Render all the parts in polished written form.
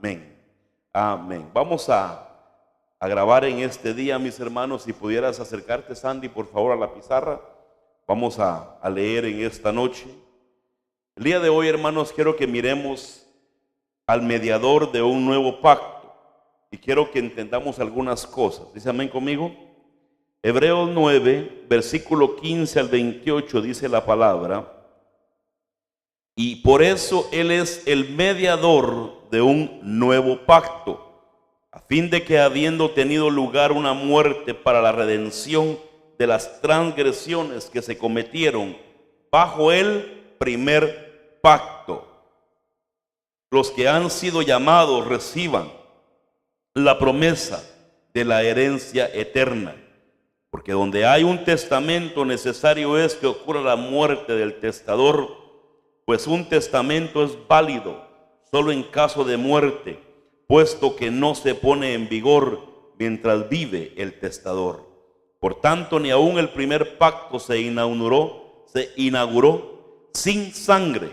Amén. Amén. Vamos a grabar en este día, mis hermanos. Si pudieras acercarte, Sandy, por favor, a la pizarra. Vamos a leer en esta noche. El día de hoy, hermanos, quiero que miremos al mediador de un nuevo pacto. Y quiero que entendamos algunas cosas. ¿Dice amén conmigo? Hebreos 9, versículo 15 al 28, dice la palabra: y por eso Él es el mediador de un nuevo pacto, a fin de que, habiendo tenido lugar una muerte para la redención de las transgresiones que se cometieron bajo el primer pacto, los que han sido llamados reciban la promesa de la herencia eterna. Porque donde hay un testamento, necesario es que ocurra la muerte del testador, pues un testamento es válido solo en caso de muerte, puesto que no se pone en vigor mientras vive el testador. Por tanto, ni aun el primer pacto se inauguró sin sangre,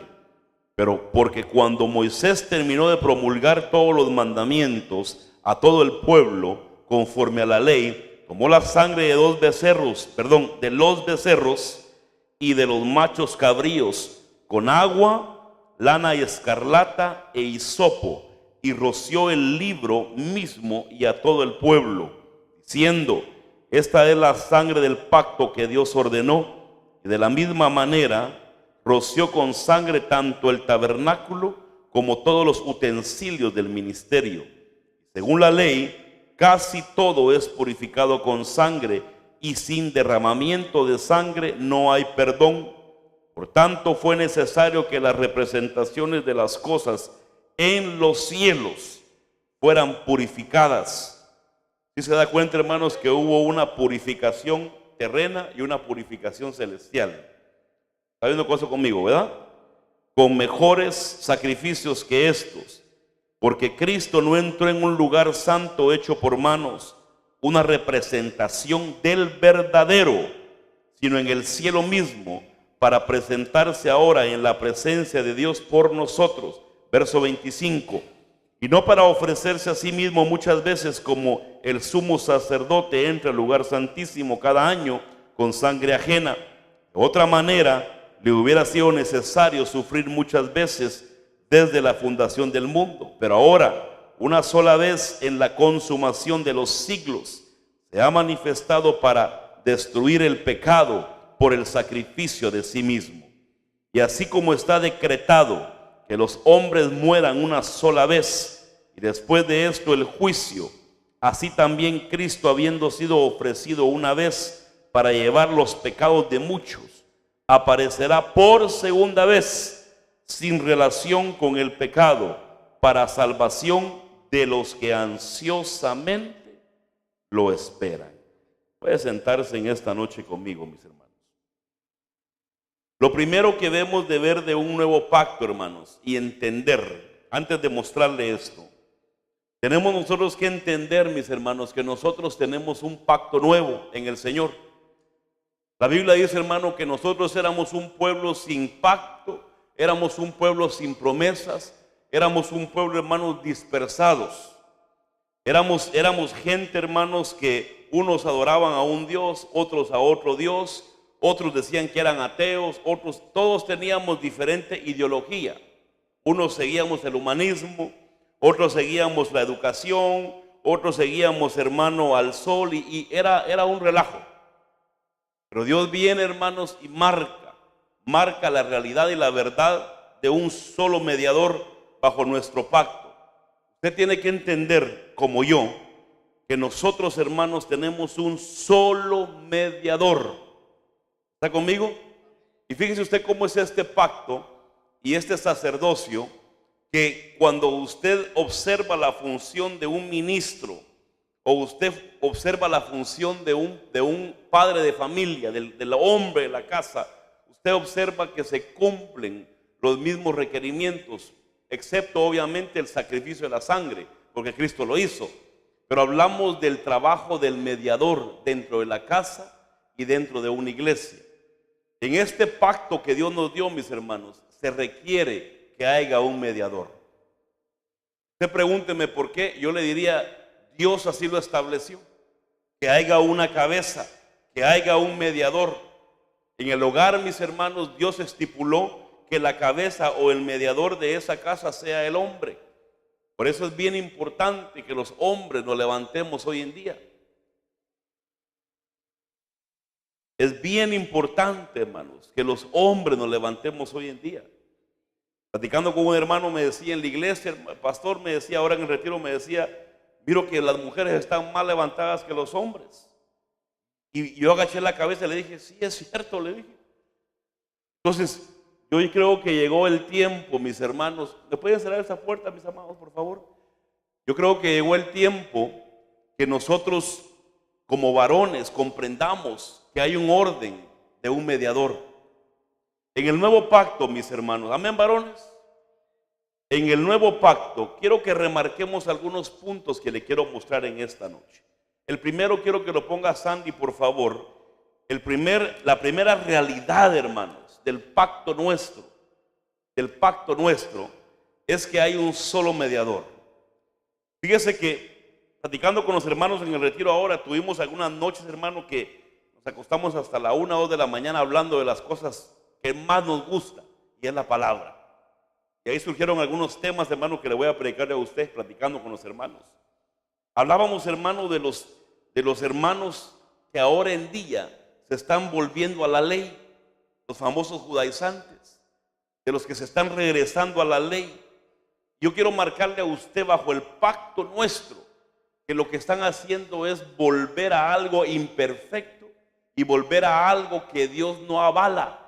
pero porque cuando Moisés terminó de promulgar todos los mandamientos a todo el pueblo conforme a la ley, tomó la sangre de los becerros y de los machos cabríos con agua, lana y escarlata e hisopo, y roció el libro mismo y a todo el pueblo, diciendo: esta es la sangre del pacto que Dios ordenó. Y de la misma manera roció con sangre tanto el tabernáculo como todos los utensilios del ministerio. Según la ley, casi todo es purificado con sangre, y sin derramamiento de sangre no hay perdón. Por tanto, fue necesario que las representaciones de las cosas en los cielos fueran purificadas. ¿Sí se da cuenta, hermanos, que hubo una purificación terrena y una purificación celestial? ¿Está viendo cosas conmigo, verdad? Con mejores sacrificios que estos. Porque Cristo no entró en un lugar santo hecho por manos, una representación del verdadero, sino en el cielo mismo, para presentarse ahora en la presencia de Dios por nosotros. Verso 25. Y no para ofrecerse a sí mismo muchas veces, como el sumo sacerdote entra al lugar santísimo cada año con sangre ajena. De otra manera, le hubiera sido necesario sufrir muchas veces desde la fundación del mundo. Pero ahora, una sola vez en la consumación de los siglos, se ha manifestado para destruir el pecado por el sacrificio de sí mismo. Y así como está decretado que los hombres mueran una sola vez, y después de esto el juicio, así también Cristo, habiendo sido ofrecido una vez para llevar los pecados de muchos, aparecerá por segunda vez sin relación con el pecado, para salvación de los que ansiosamente lo esperan. Puede sentarse en esta noche conmigo, mis hermanos. Lo primero que debemos de ver de un nuevo pacto, hermanos, y entender, antes de mostrarle esto, tenemos nosotros que entender, mis hermanos, que nosotros tenemos un pacto nuevo en el Señor. La Biblia dice, hermano, que nosotros éramos un pueblo sin pacto, éramos un pueblo sin promesas, éramos un pueblo, hermanos, dispersados. Éramos gente, hermanos, que unos adoraban a un Dios, otros a otro Dios. Otros decían que eran ateos, todos teníamos diferente ideología. Unos seguíamos el humanismo, otros seguíamos la educación, otros seguíamos, hermano, al sol, y era un relajo. Pero Dios viene, hermanos, y marca la realidad y la verdad de un solo mediador bajo nuestro pacto. Usted tiene que entender, como yo, que nosotros, hermanos, tenemos un solo mediador. ¿Está conmigo? Y fíjese usted cómo es este pacto y este sacerdocio, que cuando usted observa la función de un ministro, o usted observa la función de un padre de familia, del hombre de la casa, usted observa que se cumplen los mismos requerimientos, excepto obviamente el sacrificio de la sangre, porque Cristo lo hizo. Pero hablamos del trabajo del mediador dentro de la casa y dentro de una iglesia. En este pacto que Dios nos dio, mis hermanos, se requiere que haya un mediador. Usted pregúnteme por qué. Yo le diría, Dios así lo estableció. Que haya una cabeza, que haya un mediador. En el hogar, mis hermanos, Dios estipuló que la cabeza o el mediador de esa casa sea el hombre. Por eso es bien importante que los hombres nos levantemos hoy en día. Es bien importante, hermanos, que los hombres nos levantemos hoy en día. Platicando con un hermano me decía en la iglesia, el pastor me decía, ahora en el retiro me decía, miro que las mujeres están más levantadas que los hombres. Y yo agaché la cabeza y le dije, sí, es cierto, le dije. Entonces, yo creo que llegó el tiempo, mis hermanos. ¿Me pueden cerrar esa puerta, mis amados, por favor? Yo creo que llegó el tiempo que nosotros, como varones, comprendamos que hay un orden de un mediador. En el nuevo pacto, mis hermanos, amén, varones. En el nuevo pacto, quiero que remarquemos algunos puntos que le quiero mostrar en esta noche. El primero, quiero que lo ponga Sandy, por favor. La primera realidad, hermanos, del pacto nuestro, es que hay un solo mediador. Fíjese que, platicando con los hermanos en el retiro ahora, tuvimos algunas noches, hermano, que nos acostamos hasta la 1 o 2 de la mañana hablando de las cosas que más nos gusta, y es la palabra. Y ahí surgieron algunos temas, hermano, que le voy a predicar a usted, platicando con los hermanos. Hablábamos, hermano, de los hermanos que ahora en día se están volviendo a la ley, los famosos judaizantes, de los que se están regresando a la ley. Yo quiero marcarle a usted, bajo el pacto nuestro, que lo que están haciendo es volver a algo imperfecto y volver a algo que Dios no avala.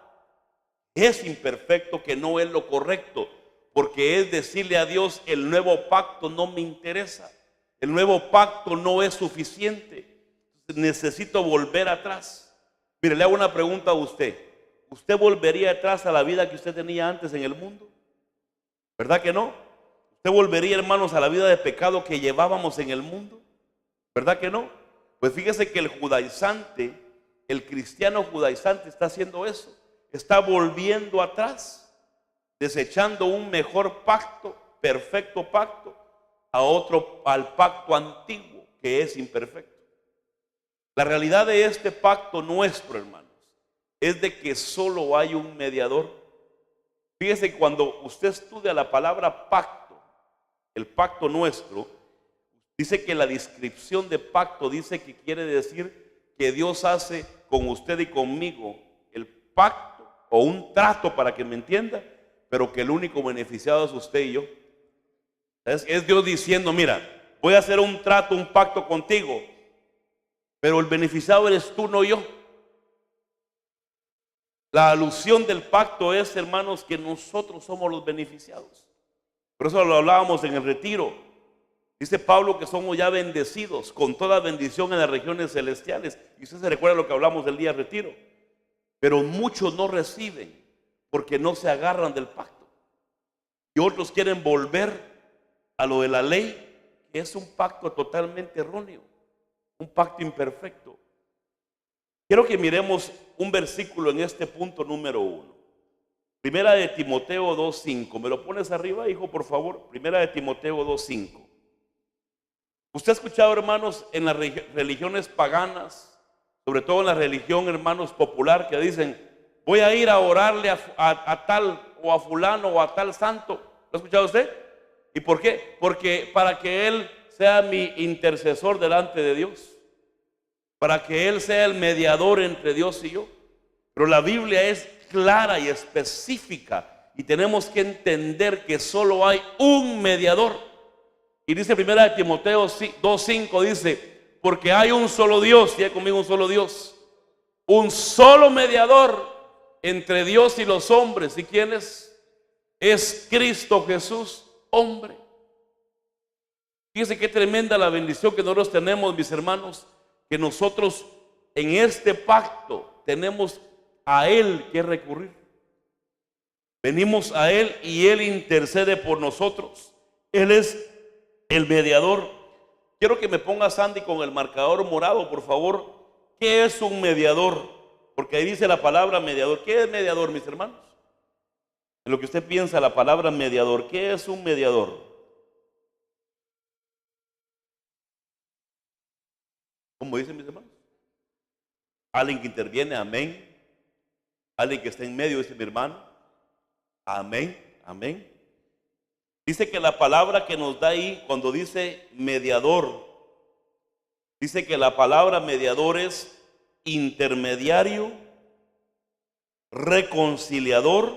Es imperfecto, que no es lo correcto, porque es decirle a Dios, el nuevo pacto no me interesa, el nuevo pacto no es suficiente, necesito volver atrás. Mire, le hago una pregunta a usted. ¿Usted volvería atrás a la vida que usted tenía antes en el mundo? ¿Verdad que no? ¿Usted volvería, hermanos, a la vida de pecado que llevábamos en el mundo? ¿Verdad que no? Pues fíjese que el judaizante, el cristiano judaizante, está haciendo eso. Está volviendo atrás, desechando un mejor pacto, perfecto pacto, al pacto antiguo, que es imperfecto. La realidad de este pacto nuestro, hermanos, es de que solo hay un mediador. Fíjese que cuando usted estudia la palabra pacto, el pacto nuestro, dice que la descripción de pacto dice que quiere decir que Dios hace con usted y conmigo el pacto o un trato, para que me entienda, pero que el único beneficiado es usted y yo. Es Dios diciendo, mira, voy a hacer un trato, un pacto contigo, pero el beneficiado eres tú, no yo. La alusión del pacto es, hermanos, que nosotros somos los beneficiados. Por eso lo hablábamos en el retiro. Dice Pablo que somos ya bendecidos con toda bendición en las regiones celestiales. Y usted se recuerda lo que hablamos del día del retiro. Pero muchos no reciben porque no se agarran del pacto. Y otros quieren volver a lo de la ley, que es un pacto totalmente erróneo, un pacto imperfecto. Quiero que miremos un versículo en este punto número 1. Primera de Timoteo 2:5. ¿Me lo pones arriba, hijo, por favor? Primera de Timoteo 2:5. Usted ha escuchado, hermanos, en las religiones paganas, sobre todo en la religión, hermanos, popular, que dicen, voy a ir a orarle a tal o a fulano o a tal santo. ¿Lo ha escuchado usted? ¿Y por qué? Porque para que él sea mi intercesor delante de Dios, para que él sea el mediador entre Dios y yo. Pero la Biblia es clara y específica, y tenemos que entender que solo hay un mediador. Y dice primera de Timoteo 2:5, dice, porque hay un solo Dios, y hay conmigo un solo Dios, un solo mediador entre Dios y los hombres. ¿Y quién es? Es Cristo Jesús, hombre. Fíjense qué tremenda la bendición que nosotros tenemos, mis hermanos, que nosotros en este pacto tenemos a Él que recurrir. Venimos a Él y Él intercede por nosotros. Él es el mediador. Quiero que me ponga Sandy con el marcador morado, por favor. ¿Qué es un mediador? Porque ahí dice la palabra mediador. ¿Qué es mediador, mis hermanos? En lo que usted piensa, la palabra mediador. ¿Qué es un mediador? ¿Cómo dicen mis hermanos? Alguien que interviene, amén. Alguien que está en medio, dice mi hermano, amén, amén. Dice que la palabra que nos da ahí, cuando dice mediador, dice que la palabra mediador es intermediario, reconciliador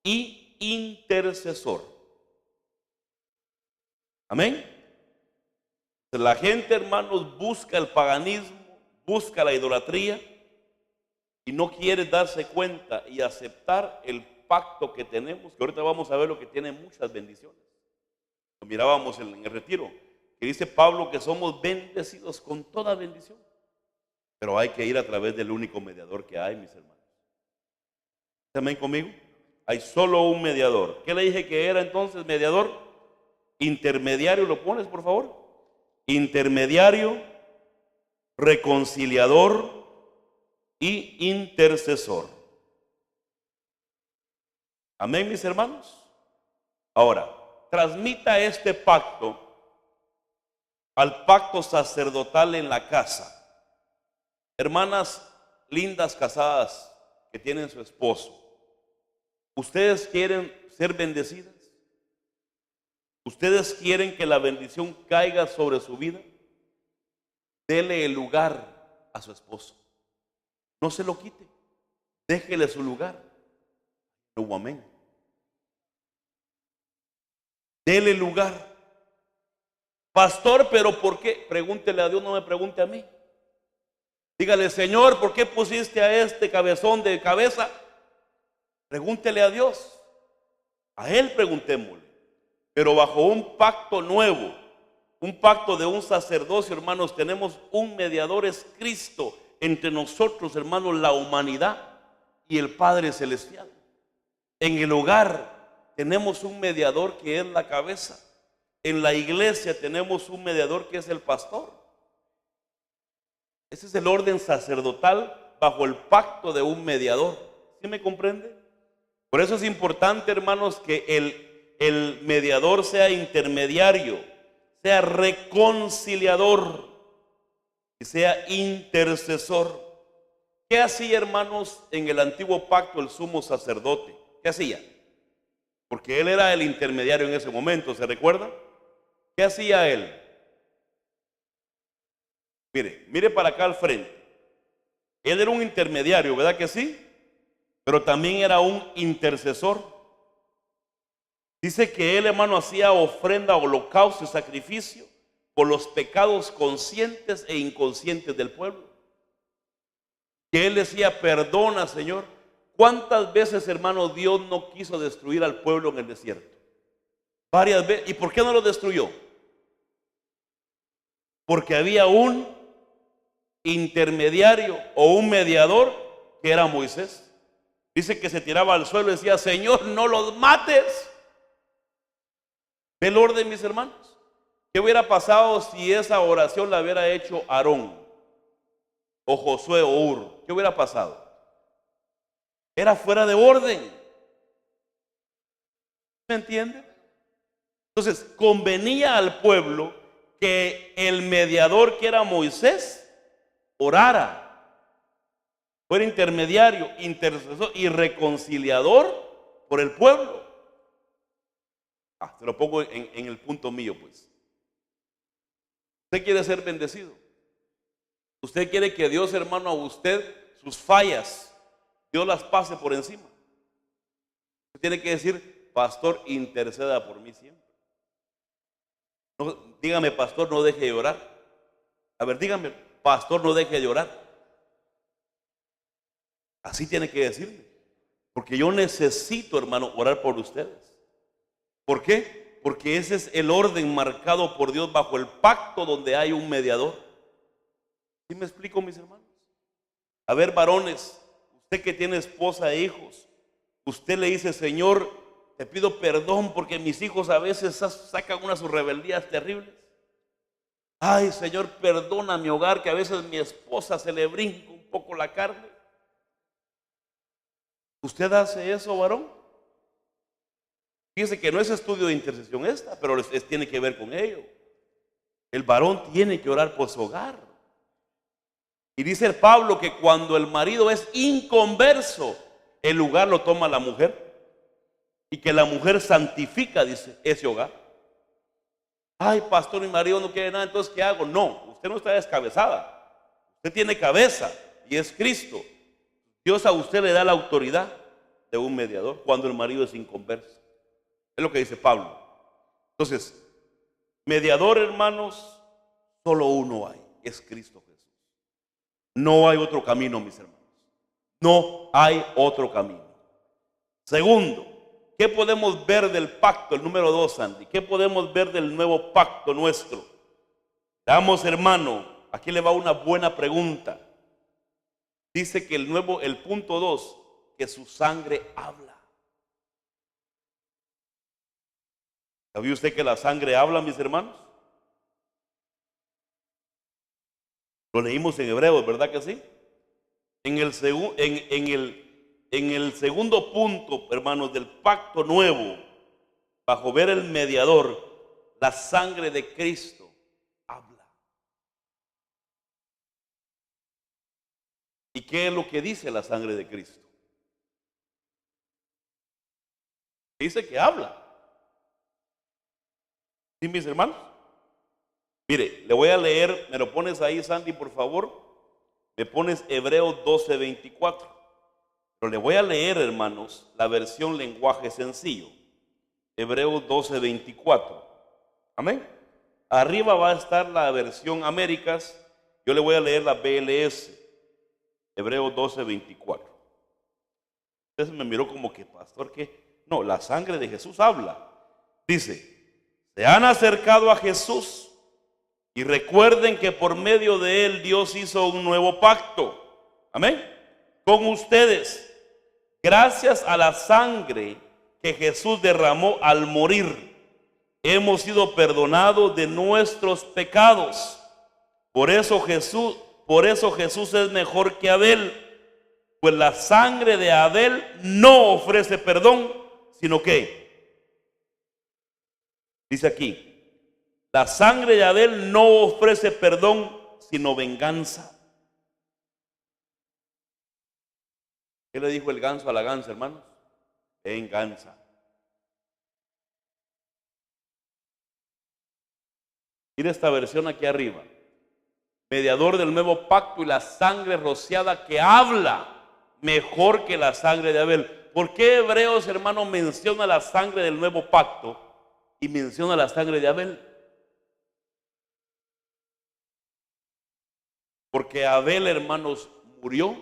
y intercesor. Amén. La gente, hermanos, busca el paganismo, busca la idolatría y no quiere darse cuenta y aceptar el pacto que tenemos, que ahorita vamos a ver lo que tiene muchas bendiciones. Lo mirábamos en el retiro, que dice Pablo que somos bendecidos con toda bendición, pero hay que ir a través del único mediador que hay, mis hermanos. ¿Amén conmigo? Hay solo un mediador. ¿Qué le dije que era entonces mediador? Intermediario, ¿lo pones por favor? Intermediario, reconciliador y intercesor. Amén, mis hermanos. Ahora, transmita este pacto al pacto sacerdotal en la casa. Hermanas lindas casadas que tienen su esposo, ¿ustedes quieren ser bendecidas? ¿Ustedes quieren que la bendición caiga sobre su vida? Dele el lugar a su esposo. No se lo quite. Déjele su lugar. No, amén. Dele lugar. Pastor, pero ¿por qué? Pregúntele a Dios, no me pregunte a mí. Dígale, Señor, ¿por qué pusiste a este cabezón de cabeza? Pregúntele a Dios. A Él preguntémosle. Pero bajo un pacto nuevo, un pacto de un sacerdocio, hermanos, tenemos un mediador, es Cristo, entre nosotros, hermanos, la humanidad y el Padre Celestial. En el hogar tenemos un mediador que es la cabeza. En la iglesia tenemos un mediador que es el pastor. Ese es el orden sacerdotal bajo el pacto de un mediador. ¿Sí me comprende? Por eso es importante, hermanos, que el mediador sea intermediario, sea reconciliador y sea intercesor. ¿Qué hacía, hermanos, en el antiguo pacto el sumo sacerdote? ¿Qué hacía? Porque él era el intermediario en ese momento, ¿se recuerda? ¿Qué hacía él? Mire para acá al frente. Él era un intermediario, ¿verdad que sí? Pero también era un intercesor. Dice que él, hermano, hacía ofrenda, holocausto y sacrificio por los pecados conscientes e inconscientes del pueblo. Que él decía, perdona, Señor. ¿Cuántas veces, hermano, Dios no quiso destruir al pueblo en el desierto? Varias veces. ¿Y por qué no lo destruyó? Porque había un intermediario o un mediador que era Moisés. Dice que se tiraba al suelo y decía, Señor, no los mates. ¿Ve el orden, mis hermanos? ¿Qué hubiera pasado si esa oración la hubiera hecho Aarón o Josué o Ur? ¿Qué hubiera pasado? Era fuera de orden. ¿Me entiende? Entonces, convenía al pueblo que el mediador, que era Moisés, orara, fuera intermediario, intercesor y reconciliador por el pueblo. Se lo pongo en el punto mío, pues. Usted quiere ser bendecido. Usted quiere que Dios, hermano, a usted, sus fallas, Dios las pase por encima. Usted tiene que decir, pastor, interceda por mí siempre. No, dígame, pastor, no deje de llorar. A ver, dígame, pastor, no deje de llorar. Así tiene que decirle. Porque yo necesito, hermano, orar por ustedes. ¿Por qué? Porque ese es el orden marcado por Dios bajo el pacto donde hay un mediador. ¿Sí me explico, mis hermanos? A ver, varones, usted que tiene esposa e hijos, usted le dice, Señor, te pido perdón porque mis hijos a veces sacan unas rebeldías terribles. Ay, Señor, perdona mi hogar, que a veces mi esposa se le brinca un poco la carne. ¿Usted hace eso, varón? Fíjese que no es estudio de intercesión esta, pero tiene que ver con ello. El varón tiene que orar por su hogar. Y dice el Pablo que cuando el marido es inconverso, el lugar lo toma la mujer. Y que la mujer santifica, dice, ese hogar. Ay, pastor, mi marido no quiere nada, entonces ¿qué hago? No, usted no está descabezada. Usted tiene cabeza y es Cristo. Dios a usted le da la autoridad de un mediador cuando el marido es inconverso. Es lo que dice Pablo. Entonces, mediador, hermanos, solo uno hay, es Cristo Jesús. No hay otro camino, mis hermanos. No hay otro camino. Segundo, ¿qué podemos ver del pacto? El número 2, Sandy. ¿Qué podemos ver del nuevo pacto nuestro? Veamos, hermano, aquí le va una buena pregunta. Dice que el punto 2, que su sangre habla. ¿Sabía usted que la sangre habla, mis hermanos? Lo leímos en Hebreos, ¿verdad que sí? En el segundo punto, hermanos, del pacto nuevo, bajo ver el mediador, la sangre de Cristo habla. ¿Y qué es lo que dice la sangre de Cristo? Dice que habla. ¿Sí, mis hermanos? Mire, le voy a leer, me lo pones ahí, Sandy, por favor. Me pones Hebreos 12:24. Pero le voy a leer, hermanos, la versión lenguaje sencillo. Hebreos 12:24. Amén. Arriba va a estar la versión Américas. Yo le voy a leer la BLS. Hebreos 12:24. Usted me miró como que, pastor, ¿qué? No, la sangre de Jesús habla. Dice, se han acercado a Jesús y recuerden que por medio de él Dios hizo un nuevo pacto. Amén. Con ustedes. Gracias a la sangre que Jesús derramó al morir, hemos sido perdonados de nuestros pecados. Por eso Jesús es mejor que Abel, pues la sangre de Abel no ofrece perdón, sino que, dice aquí, la sangre de Abel no ofrece perdón, sino venganza. ¿Qué le dijo el ganso a la gansa, hermanos? Venganza. Mira esta versión aquí arriba. Mediador del nuevo pacto y la sangre rociada que habla mejor que la sangre de Abel. ¿Por qué Hebreos, hermano, menciona la sangre del nuevo pacto y menciona la sangre de Abel? Porque Abel, hermanos, murió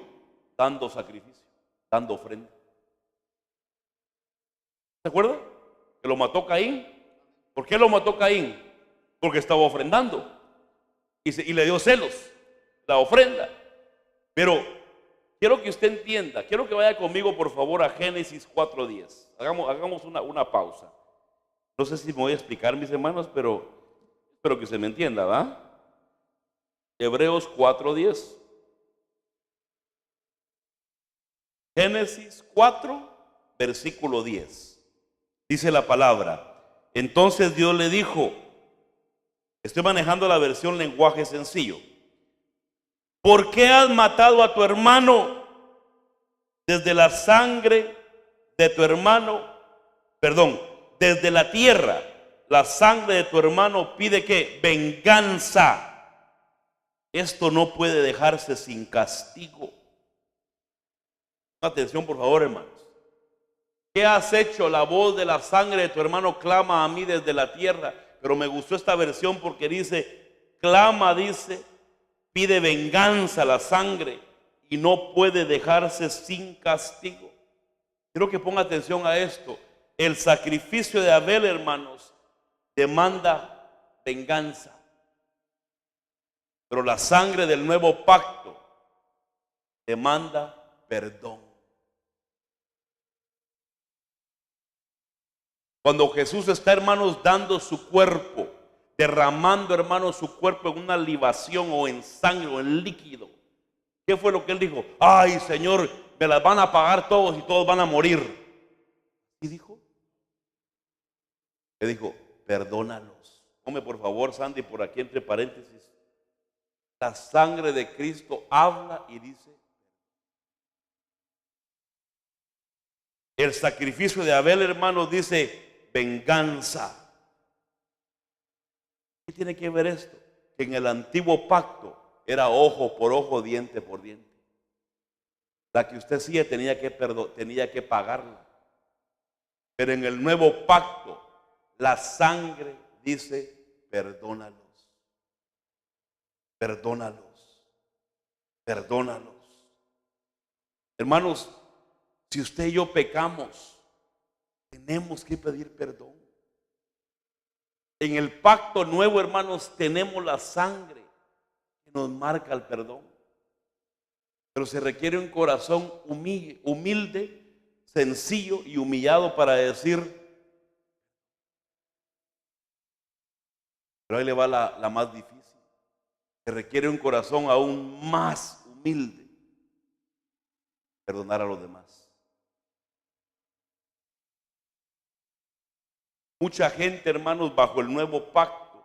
dando sacrificio, dando ofrenda. ¿Se acuerdan? Que lo mató Caín. ¿Por qué lo mató Caín? Porque estaba ofrendando y le dio celos la ofrenda. Pero quiero que usted entienda, quiero que vaya conmigo por favor a Génesis 4:10. Hagamos una pausa. No sé si me voy a explicar, mis hermanos, pero espero que se me entienda, ¿va? Hebreos 4:10. Génesis 4, versículo 10. Dice la palabra: entonces Dios le dijo, estoy manejando la versión lenguaje sencillo, ¿por qué has matado a tu hermano? Desde la sangre de tu hermano, desde la tierra, la sangre de tu hermano pide que venganza. Esto no puede dejarse sin castigo. Atención, por favor, hermanos. ¿Qué has hecho? La voz de la sangre de tu hermano clama a mí desde la tierra. Pero me gustó esta versión porque dice, clama, dice, pide venganza a la sangre y no puede dejarse sin castigo. Quiero que ponga atención a esto. El sacrificio de Abel, hermanos, demanda venganza. Pero la sangre del nuevo pacto demanda perdón. Cuando Jesús está, hermanos, dando su cuerpo, derramando, hermanos, su cuerpo en una libación o en sangre o en líquido, ¿qué fue lo que él dijo? Ay, Señor, me las van a pagar todos y todos van a morir. ¿Y dijo? Le dijo, perdónalos. Ponme por favor, Sandy, por aquí entre paréntesis, La sangre de Cristo habla y dice. El sacrificio de Abel, hermanos, dice venganza. ¿Qué tiene que ver esto? Que en el antiguo pacto era ojo por ojo, diente por diente. La que usted hacía tenía que pagarla. Pero en el nuevo pacto, la sangre dice perdónalos, perdónalos, perdónalos. Hermanos, si usted y yo pecamos, tenemos que pedir perdón. En el pacto nuevo, hermanos, tenemos la sangre que nos marca el perdón. Pero se requiere un corazón humilde, sencillo y humillado para decir. Pero ahí le va la más difícil. Se requiere un corazón aún más humilde. Perdonar a los demás. Mucha gente, hermanos, bajo el nuevo pacto,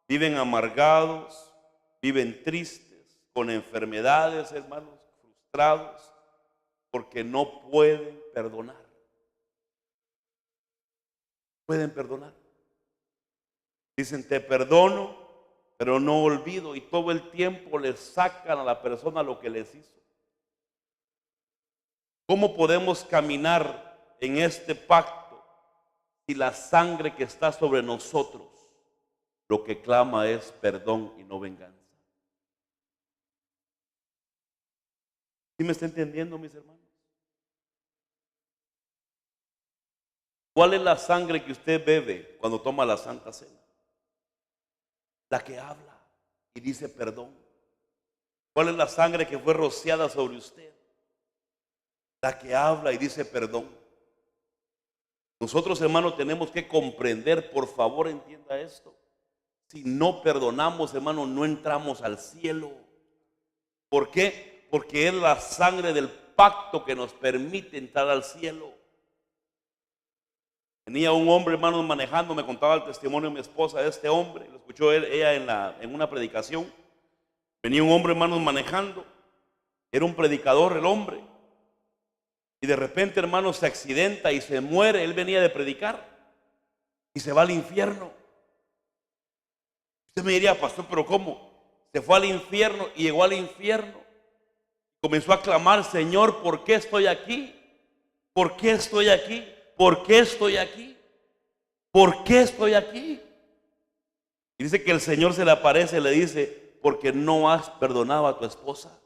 viven amargados, viven tristes, con enfermedades, hermanos, frustrados, porque no pueden perdonar. Pueden perdonar. Dicen, te perdono, pero no olvido, y todo el tiempo le sacan a la persona lo que les hizo. ¿Cómo podemos caminar en este pacto si la sangre que está sobre nosotros lo que clama es perdón y no venganza? ¿Sí me está entendiendo, mis hermanos? ¿Cuál es la sangre que usted bebe cuando toma la Santa Cena? La que habla y dice perdón. ¿Cuál es la sangre que fue rociada sobre usted? La que habla y dice perdón. Nosotros, hermanos, tenemos que comprender, por favor, entienda esto. Si no perdonamos, hermanos, no entramos al cielo. ¿Por qué? Porque es la sangre del pacto que nos permite entrar al cielo. Venía un hombre, hermanos, manejando, me contaba el testimonio de mi esposa de este hombre, lo escuchó ella en una predicación. Venía un hombre, hermanos, manejando, era un predicador el hombre, y de repente, hermanos, se accidenta y se muere. Él venía de predicar y se va al infierno. Usted me diría, pastor, pero ¿cómo? Se fue al infierno y llegó al infierno. Comenzó a clamar, Señor, ¿por qué estoy aquí? ¿Por qué estoy aquí? ¿Por qué estoy aquí? ¿Por qué estoy aquí? Y dice que el Señor se le aparece y le dice, porque no has perdonado a tu esposa.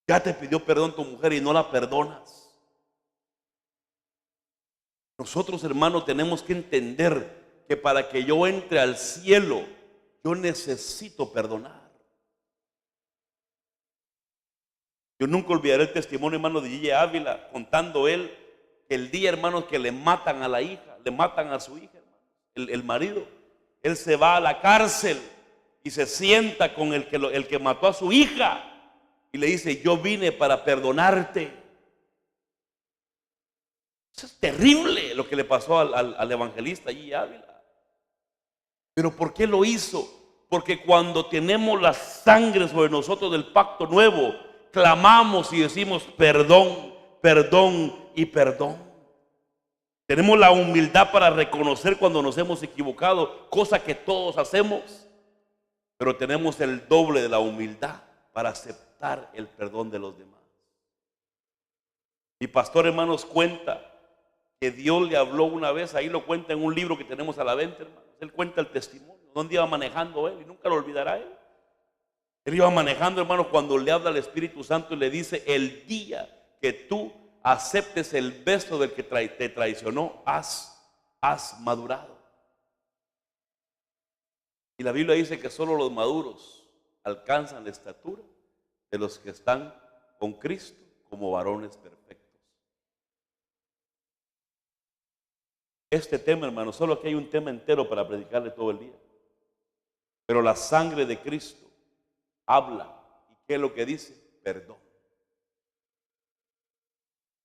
Ya te pidió perdón tu mujer y no la perdonas. Nosotros, hermanos, tenemos que entender que para que yo entre al cielo, yo necesito perdonar. Yo nunca olvidaré el testimonio, hermano, de Gille Ávila, contando él que el día, hermanos, que le matan a la hija, le matan a su hija, hermano, el marido, él se va a la cárcel y se sienta con el que mató a su hija y le dice, yo vine para perdonarte. Eso es terrible lo que le pasó al evangelista Gille Ávila. Pero ¿por qué lo hizo? Porque cuando tenemos la sangre sobre nosotros del pacto nuevo, clamamos y decimos perdón, perdón y perdón. Tenemos la humildad para reconocer cuando nos hemos equivocado, cosa que todos hacemos, pero tenemos el doble de la humildad para aceptar el perdón de los demás. Mi pastor, hermanos, cuenta que Dios le habló una vez, ahí lo cuenta en un libro que tenemos a la venta, hermanos. Él cuenta el testimonio, donde iba manejando él, y nunca lo olvidará él. Él iba manejando, hermanos, cuando le habla al Espíritu Santo y le dice, el día que tú aceptes el beso del que te traicionó, has madurado. Y la Biblia dice que solo los maduros alcanzan la estatura de los que están con Cristo como varones perfectos. Este tema, hermano, solo aquí hay un tema entero para predicarle todo el día. Pero la sangre de Cristo habla. ¿Y qué es lo que dice? Perdón.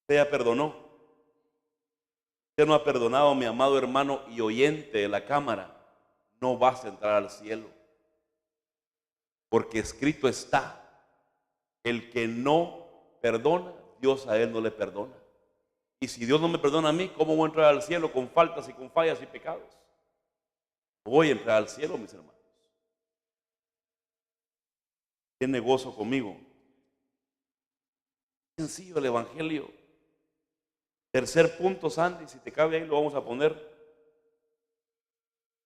Usted ya perdonó. Usted no ha perdonado, mi amado hermano y oyente de la cámara. No vas a entrar al cielo. porque escrito está, el que no perdona, Dios a él no le perdona. Y si Dios no me perdona a mí, ¿cómo voy a entrar al cielo con faltas y con fallas y pecados? No voy a entrar al cielo, mis hermanos. Tiene gozo conmigo. Sencillo el evangelio. Tercer punto, Sandy, si te cabe ahí lo vamos a poner.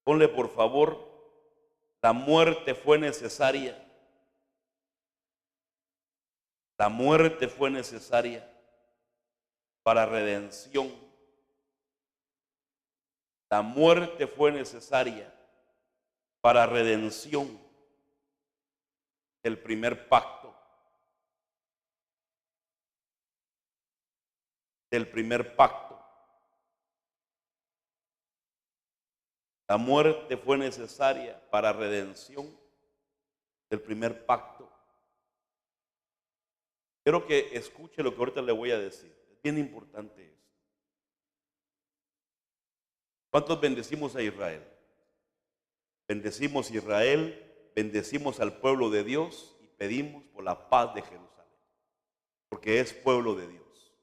Ponle por favor, la muerte fue necesaria. La muerte fue necesaria para redención. La muerte fue necesaria para redención del primer pacto. Del primer pacto. La muerte fue necesaria para redención del primer pacto. Quiero que escuche lo que ahorita le voy a decir. Es bien importante esto. ¿Cuántos bendecimos a Israel? Bendecimos a Israel, bendecimos al pueblo de Dios y pedimos por la paz de Jerusalén, porque es pueblo de Dios.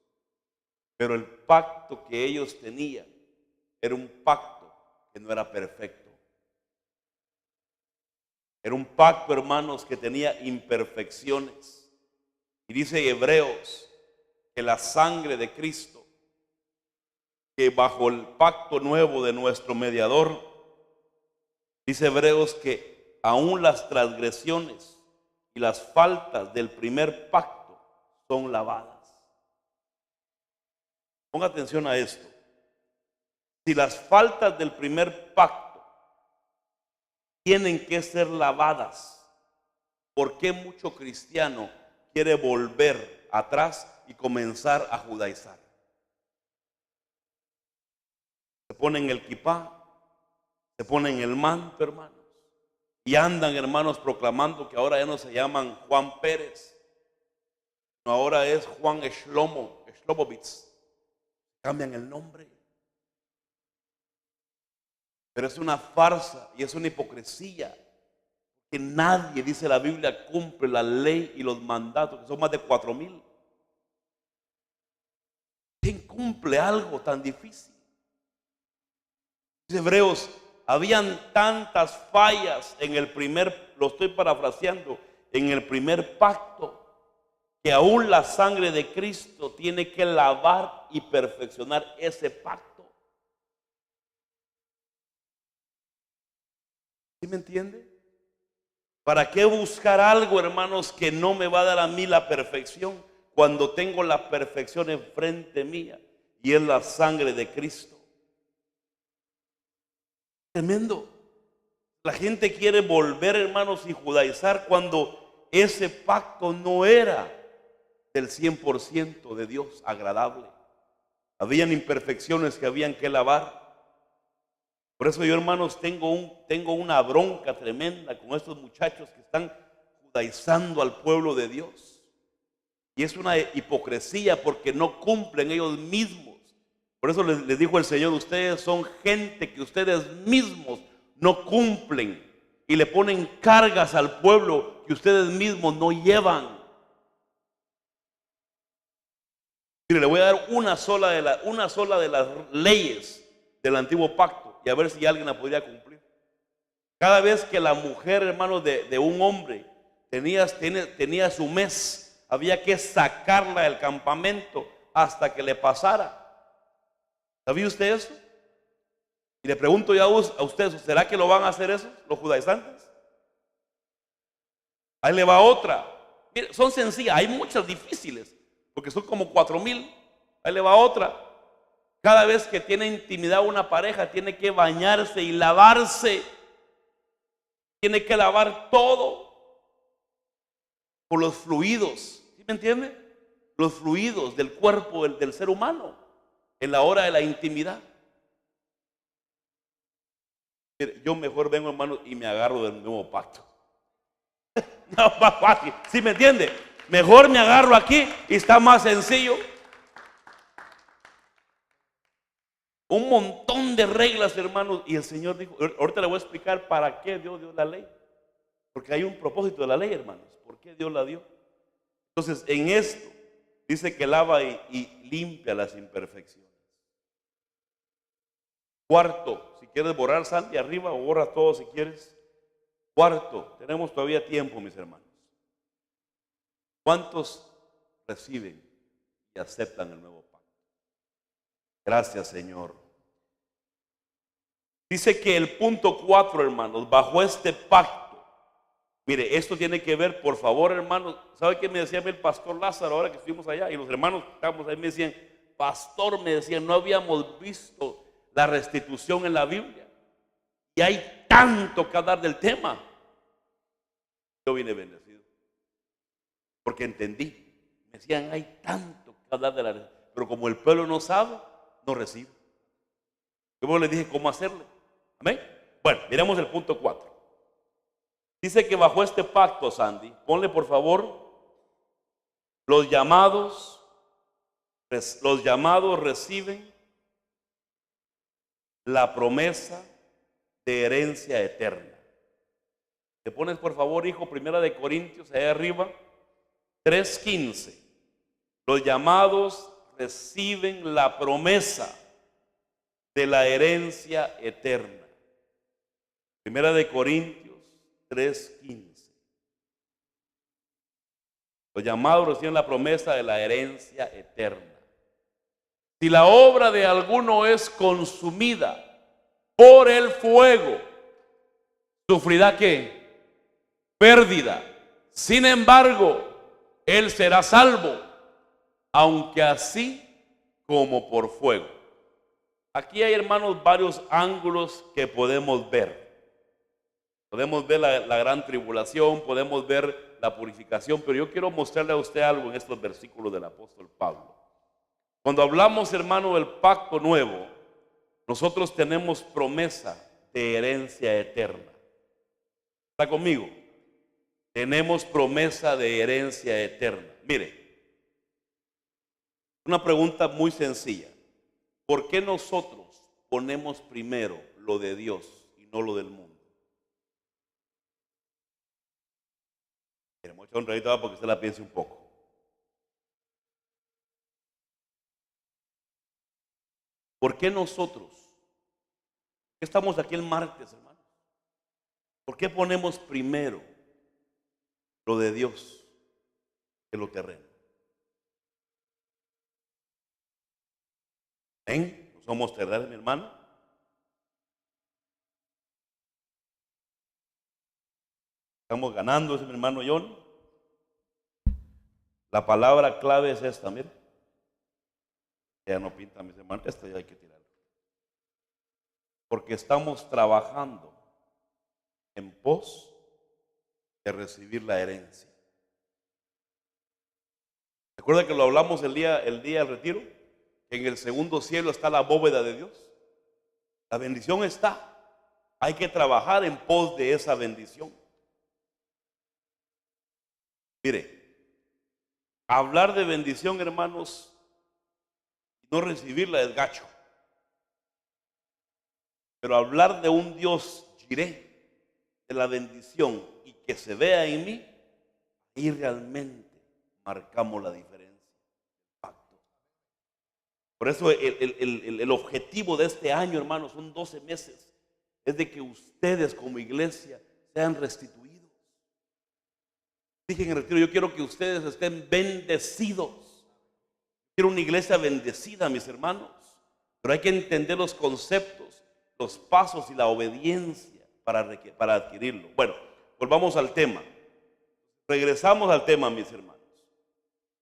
Pero el pacto que ellos tenían era un pacto que no era perfecto. Era un pacto, hermanos, que tenía imperfecciones. Y dice Hebreos que la sangre de Cristo, que bajo el pacto nuevo de nuestro mediador, dice Hebreos que aún las transgresiones y las faltas del primer pacto son lavadas. Ponga atención a esto. Si las faltas del primer pacto tienen que ser lavadas, ¿por qué mucho cristiano quiere volver atrás y comenzar a judaizar? Se ponen el kipá, se ponen el manto, hermanos, y andan, hermanos, proclamando que ahora ya no se llaman Juan Pérez, no, ahora es Juan Shlobovitz. Cambian el nombre. Pero es una farsa y es una hipocresía, que nadie, dice la Biblia, cumple la ley y los mandatos, que son más de 4,000. ¿Quién cumple algo tan difícil? Dice Hebreos, habían tantas fallas en el primer, lo estoy parafraseando, en el primer pacto, que aún la sangre de Cristo tiene que lavar y perfeccionar ese pacto. ¿Sí me entiende? ¿Para qué buscar algo, hermanos, que no me va a dar a mí la perfección, cuando tengo la perfección enfrente mía y es la sangre de Cristo? Tremendo. La gente quiere volver, hermanos, y judaizar cuando ese pacto no era del 100% de Dios agradable. Habían imperfecciones que habían que lavar. Por eso yo, hermanos, tengo una bronca tremenda con estos muchachos que están judaizando al pueblo de Dios. Y es una hipocresía porque no cumplen ellos mismos. Por eso les dijo el Señor, ustedes son gente que ustedes mismos no cumplen y le ponen cargas al pueblo que ustedes mismos no llevan. Mire, le voy a dar una sola de las leyes del antiguo pacto y a ver si alguien la podría cumplir. Cada vez que la mujer, hermano, de un hombre tenía su mes, había que sacarla del campamento hasta que le pasara. ¿Sabía usted eso? Y le pregunto ya a ustedes, ¿será que lo van a hacer eso, los judaizantes? Ahí le va otra. Mire, son sencillas, hay muchas difíciles, porque son como 4,000. Ahí le va otra. Cada vez que tiene intimidad una pareja, tiene que bañarse y lavarse. Tiene que lavar todo por los fluidos. ¿Sí me entiende? Los fluidos del cuerpo del ser humano en la hora de la intimidad. Mire, yo mejor vengo, hermano, y me agarro del nuevo pacto. No, más fácil. ¿Sí me entiende? Mejor me agarro aquí y está más sencillo. Un montón de reglas, hermanos. Y el Señor dijo, ahorita le voy a explicar para qué Dios dio la ley. Porque hay un propósito de la ley, hermanos. ¿Por qué Dios la dio? Entonces, en esto dice que lava y limpia las imperfecciones. Cuarto, si quieres borrar, sal de arriba o borra todo si quieres. Cuarto, tenemos todavía tiempo, mis hermanos. ¿Cuántos reciben y aceptan el nuevo pacto? Gracias, Señor. Dice que el punto 4, hermanos, bajo este pacto. Mire, esto tiene que ver, por favor, hermanos. ¿Sabe qué me decía el pastor Lázaro ahora que estuvimos allá? Y los hermanos que estábamos ahí me decían, pastor, me decían, no habíamos visto la restitución en la Biblia. Y hay tanto que hablar del tema. Yo vine bendecido. Porque entendí. Me decían, hay tanto que hablar de la restitución. Pero como el pueblo no sabe, no recibe. Yo les dije cómo hacerle. Amén. Bueno, miremos el punto 4. Dice que bajo este pacto, Sandy, ponle por favor, los llamados reciben la promesa de herencia eterna. Le pones por favor, hijo, Primera de Corintios, allá arriba, 3:15. Los llamados reciben la promesa de la herencia eterna. Primera de Corintios 3:15. Los llamados reciben la promesa de la herencia eterna. Si la obra de alguno es consumida por el fuego, sufrirá ¿qué? Pérdida. Sin embargo, él será salvo, aunque así como por fuego. Aquí hay, hermanos, varios ángulos que podemos ver. Podemos ver la gran tribulación, podemos ver la purificación, pero yo quiero mostrarle a usted algo en estos versículos del apóstol Pablo. Cuando hablamos, hermano, del pacto nuevo, nosotros tenemos promesa de herencia eterna. ¿Está conmigo? Tenemos promesa de herencia eterna. Mire, una pregunta muy sencilla. ¿Por qué nosotros ponemos primero lo de Dios y no lo del mundo? Queremos echar un ratito porque usted la piense un poco. ¿Por qué nosotros? Estamos aquí el martes, hermano. ¿Por qué ponemos primero lo de Dios que lo terreno? ¿Ven? ¿No somos terrenales, mi hermano? Estamos ganando, ese mi hermano John. La palabra clave es esta, mire. Ya no pinta, mis hermanos. Esta ya hay que tirarlo. Porque estamos trabajando en pos de recibir la herencia. ¿Recuerda que lo hablamos el día del retiro? Que en el segundo cielo está la bóveda de Dios. La bendición está. Hay que trabajar en pos de esa bendición. Mire, hablar de bendición, hermanos, no recibirla es gacho. Pero hablar de un Dios Jireh, de la bendición y que se vea en mí, y realmente marcamos la diferencia. Pacto. Por eso el objetivo de este año, hermanos, son 12 meses, es de que ustedes como iglesia sean restituidos. Dije en el retiro, yo quiero que ustedes estén bendecidos. Quiero una iglesia bendecida, mis hermanos. Pero hay que entender los conceptos, los pasos y la obediencia para adquirirlo. Bueno, volvamos al tema. Regresamos al tema, mis hermanos.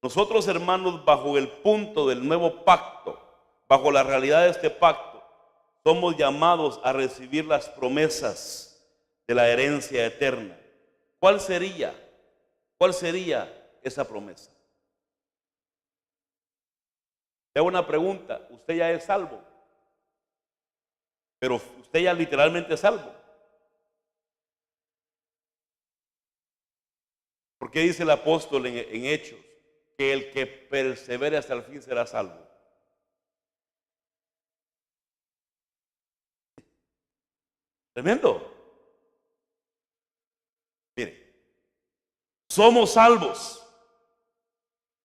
Nosotros, hermanos, bajo el punto del nuevo pacto, bajo la realidad de este pacto, somos llamados a recibir las promesas de la herencia eterna. ¿Cuál sería? ¿Cuál sería esa promesa? Le hago una pregunta. Usted ya es salvo, pero usted ya literalmente es salvo. ¿Por qué dice el apóstol en Hechos que el que persevere hasta el fin será salvo? Tremendo. Mire, somos salvos,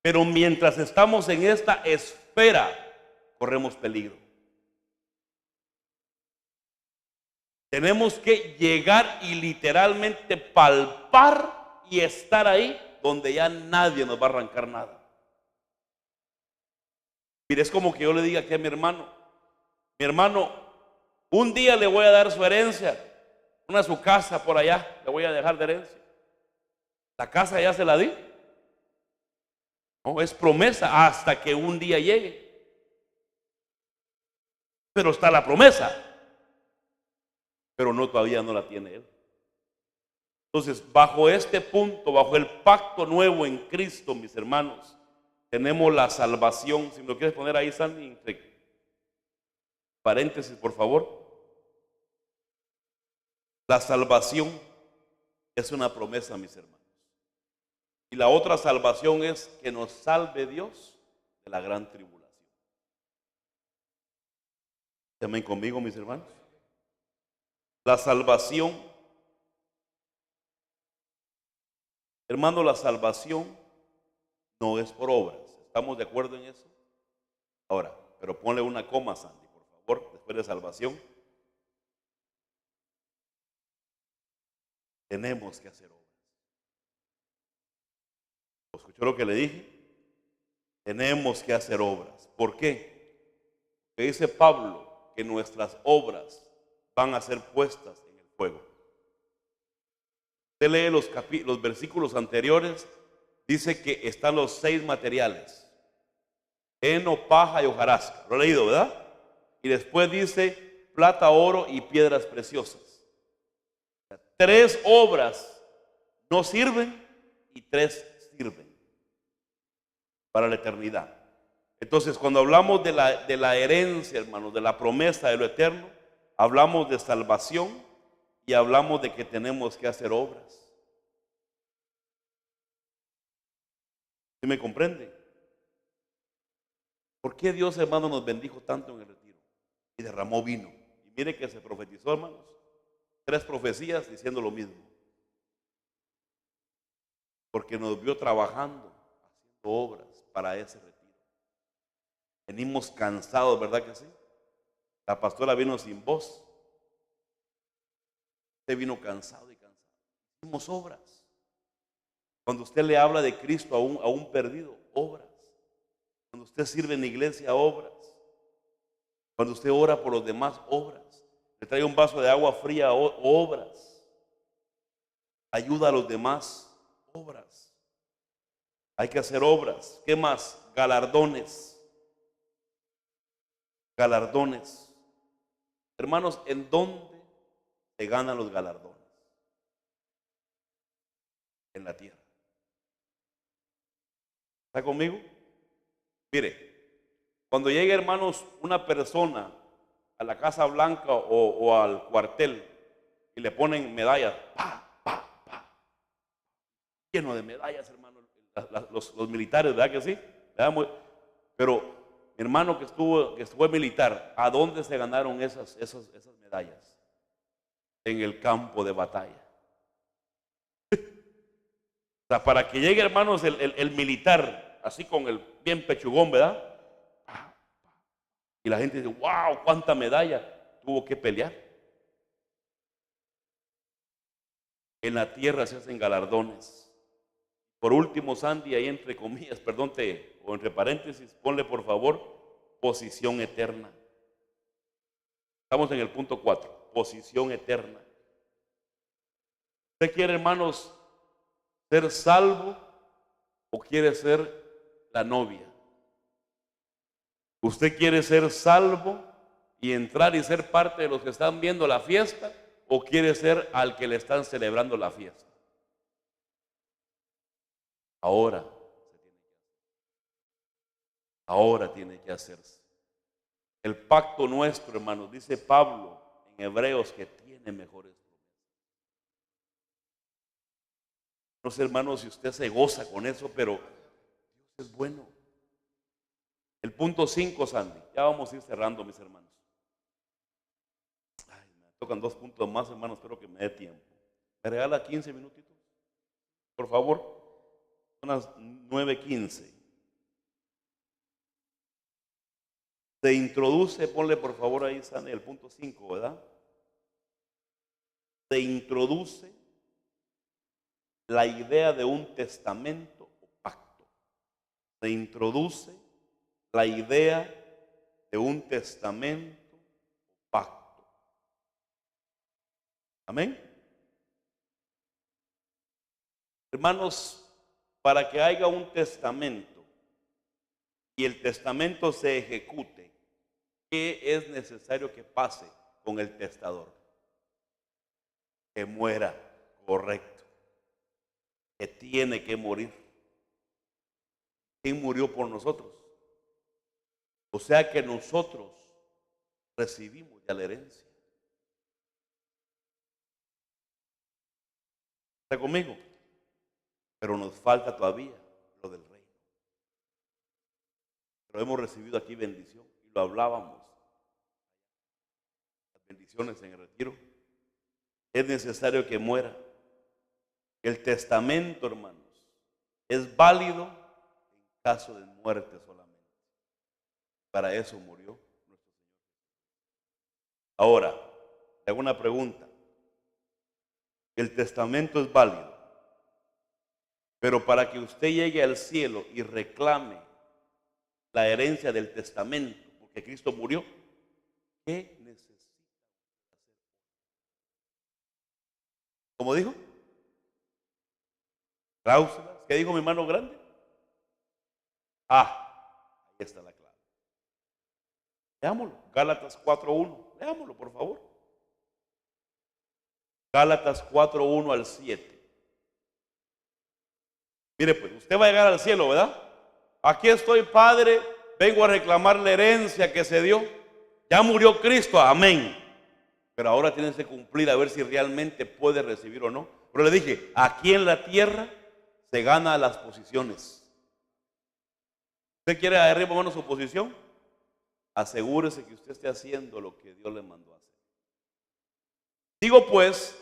pero mientras estamos en esta esfera, corremos peligro. Tenemos que llegar y literalmente palpar y estar ahí donde ya nadie nos va a arrancar nada. Mire, es como que yo le diga aquí a mi hermano, un día le voy a dar su herencia, su casa por allá, le voy a dejar de herencia. La casa ya se la di. No, es promesa hasta que un día llegue. Pero está la promesa, pero no, todavía no la tiene él. Entonces, bajo este punto, bajo el pacto nuevo en Cristo, mis hermanos, tenemos la salvación. Si me lo quieres poner ahí, Sandy, entre paréntesis, por favor. La salvación es una promesa, mis hermanos. Y la otra salvación es que nos salve Dios de la gran tribulación. ¿Están conmigo, mis hermanos? La salvación, hermano, la salvación no es por obras. ¿Estamos de acuerdo en eso? Ahora, pero ponle una coma, Sandy, por favor, después de salvación. Tenemos que hacer obras. ¿Escuchó lo que le dije? Tenemos que hacer obras. ¿Por qué? Porque dice Pablo que nuestras obras van a ser puestas en el fuego. Usted lee los versículos anteriores, dice que están los 6 materiales: heno, paja y hojarasca. Lo he leído, ¿verdad? Y después dice plata, oro y piedras preciosas. 3 obras no sirven y 3 sirven para la eternidad. Entonces, cuando hablamos de la herencia, hermanos, de la promesa de lo eterno, hablamos de salvación y hablamos de que tenemos que hacer obras. ¿Sí me comprende? ¿Por qué Dios, hermano, nos bendijo tanto en el retiro y derramó vino? Y mire que se profetizó, hermanos, 3 profecías diciendo lo mismo. Porque nos vio trabajando, haciendo obras para ese retiro. Venimos cansados, ¿verdad que sí? La pastora vino sin voz. Usted vino cansado y cansado. Hicimos obras. Cuando usted le habla de Cristo a un perdido, obras. Cuando usted sirve en la iglesia, obras. Cuando usted ora por los demás, obras. Le trae un vaso de agua fría, obras. Ayuda a los demás, obras. Hay que hacer obras. ¿Qué más? Galardones. Galardones. Hermanos, ¿en dónde se ganan los galardones? En la tierra. ¿Está conmigo? Mire, cuando llega, hermanos, una persona a la Casa Blanca o al cuartel y le ponen medallas, lleno de medallas, hermano, los militares, ¿verdad que sí? Pero mi hermano que estuvo militar, ¿a dónde se ganaron esas medallas? En el campo de batalla. O sea, para que llegue, hermanos, el militar, así con el bien pechugón, ¿verdad? Y la gente dice, wow, cuánta medalla. Tuvo que pelear. En la tierra se hacen galardones. Por último, Sandy, ahí entre comillas, o entre paréntesis, ponle por favor, posición eterna. Estamos en el punto 4, posición eterna. ¿Usted quiere, hermanos, ser salvo o quiere ser la novia? ¿Usted quiere ser salvo y entrar y ser parte de los que están viendo la fiesta o quiere ser al que le están celebrando la fiesta? Ahora tiene que hacerse. El pacto nuestro, hermanos, dice Pablo en Hebreos, que tiene mejores promesas. No sé, hermanos, si usted se goza con eso, pero Dios es bueno. El punto 5, Sandy. Ya vamos a ir cerrando, mis hermanos. Me tocan 2 puntos más, hermanos. Espero que me dé tiempo. ¿Me regala 15 minutitos? por favor. Son las 9:15. Se introduce, ponle por favor ahí, Sane, el punto 5, ¿verdad? Se introduce la idea de un testamento o pacto. Se introduce la idea de un testamento o pacto. Amén. Hermanos, para que haya un testamento y el testamento se ejecute, ¿qué es necesario que pase con el testador? Que muera, correcto. Que tiene que morir. ¿Quién murió por nosotros? O sea que nosotros recibimos ya la herencia. ¿Está conmigo? Pero nos falta todavía lo del reino. Pero hemos recibido aquí bendición y lo hablábamos. Las bendiciones en el retiro. Es necesario que muera. El testamento, hermanos, es válido en caso de muerte solamente. Para eso murió nuestro Señor. Ahora, le hago una pregunta. El testamento es válido, pero para que usted llegue al cielo y reclame la herencia del testamento, porque Cristo murió, ¿qué necesita hacer? ¿Cómo dijo? Cláusulas. ¿Qué dijo mi hermano grande? Ahí está la clave. Leámoslo. Gálatas 4:1. Leámoslo, por favor. Gálatas 4:1 al 7. Mire, pues, usted va a llegar al cielo, ¿verdad? Aquí estoy, Padre, vengo a reclamar la herencia que se dio. Ya murió Cristo, amén. Pero ahora tienes que cumplir a ver si realmente puede recibir o no. Pero le dije, aquí en la tierra se gana las posiciones. ¿Usted quiere arriba, hermano, su posición? Asegúrese que usted esté haciendo lo que Dios le mandó a hacer. Digo pues,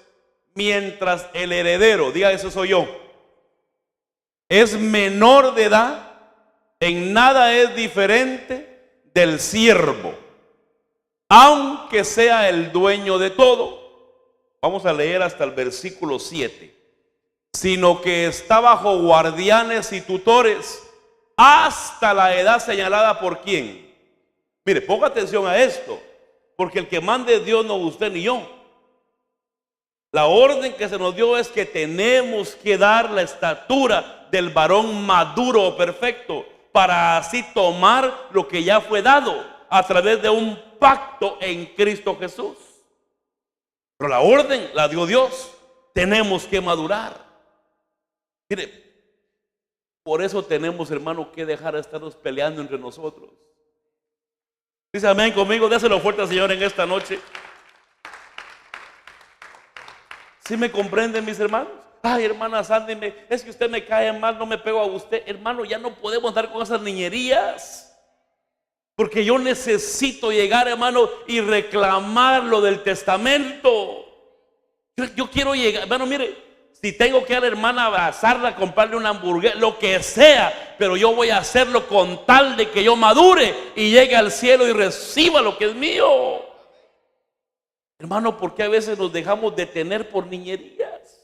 mientras el heredero, diga eso soy yo, es menor de edad, en nada es diferente del siervo, aunque sea el dueño de todo. Vamos a leer hasta el versículo 7. Sino que está bajo guardianes y tutores hasta la edad señalada por quién. Mire, ponga atención a esto, porque el que manda es Dios, no usted ni yo. La orden que se nos dio es que tenemos que dar la estatura del varón maduro o perfecto, para así tomar lo que ya fue dado a través de un pacto en Cristo Jesús. Pero la orden la dio Dios. Tenemos que madurar. Mire, por eso tenemos, hermano, que dejar de estarnos peleando entre nosotros. Dice amén conmigo, déselo fuerte al Señor en esta noche. ¿Sí me comprenden, mis hermanos? Ay, hermana Sandy, es que usted me cae mal, no me pego a usted. Hermano, ya no podemos dar con esas niñerías. Porque yo necesito llegar, hermano, y reclamar lo del testamento. Yo quiero llegar, hermano, mire. Si tengo que a la hermana abrazarla, comprarle una hamburguesa, lo que sea, pero yo voy a hacerlo con tal de que yo madure y llegue al cielo y reciba lo que es mío. Hermano, ¿por qué a veces nos dejamos detener por niñerías?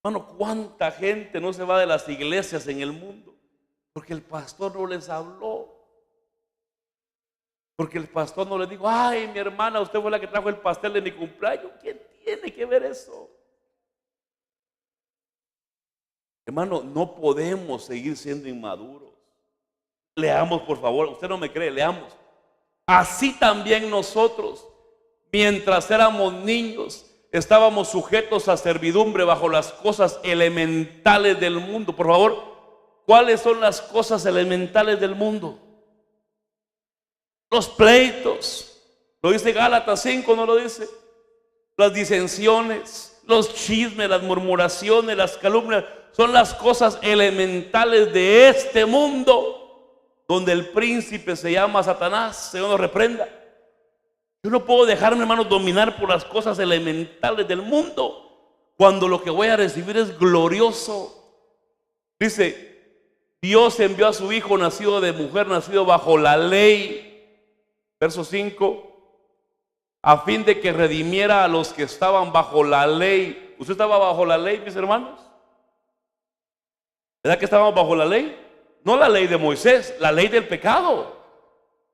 Hermano, ¿cuánta gente no se va de las iglesias en el mundo? Porque el pastor no les habló. Porque el pastor no le dijo, ay, mi hermana, usted fue la que trajo el pastel de mi cumpleaños. ¿Quién tiene que ver eso? Hermano, no podemos seguir siendo inmaduros. Leamos, por favor. Usted no me cree, leamos. Así también nosotros, mientras éramos niños, estábamos sujetos a servidumbre bajo las cosas elementales del mundo. Por favor, ¿cuáles son las cosas elementales del mundo? Los pleitos, lo dice Gálatas 5, ¿no lo dice? Las disensiones, los chismes, las murmuraciones, las calumnias, son las cosas elementales de este mundo, donde el príncipe se llama Satanás. Señor nos reprenda. Yo no puedo dejarme, hermanos, dominar por las cosas elementales del mundo, cuando lo que voy a recibir es glorioso. Dice, Dios envió a su Hijo nacido de mujer, nacido bajo la ley, verso 5, a fin de que redimiera a los que estaban bajo la ley. ¿Usted estaba bajo la ley, mis hermanos? ¿Verdad que estábamos bajo la ley? No la ley de Moisés, la ley del pecado.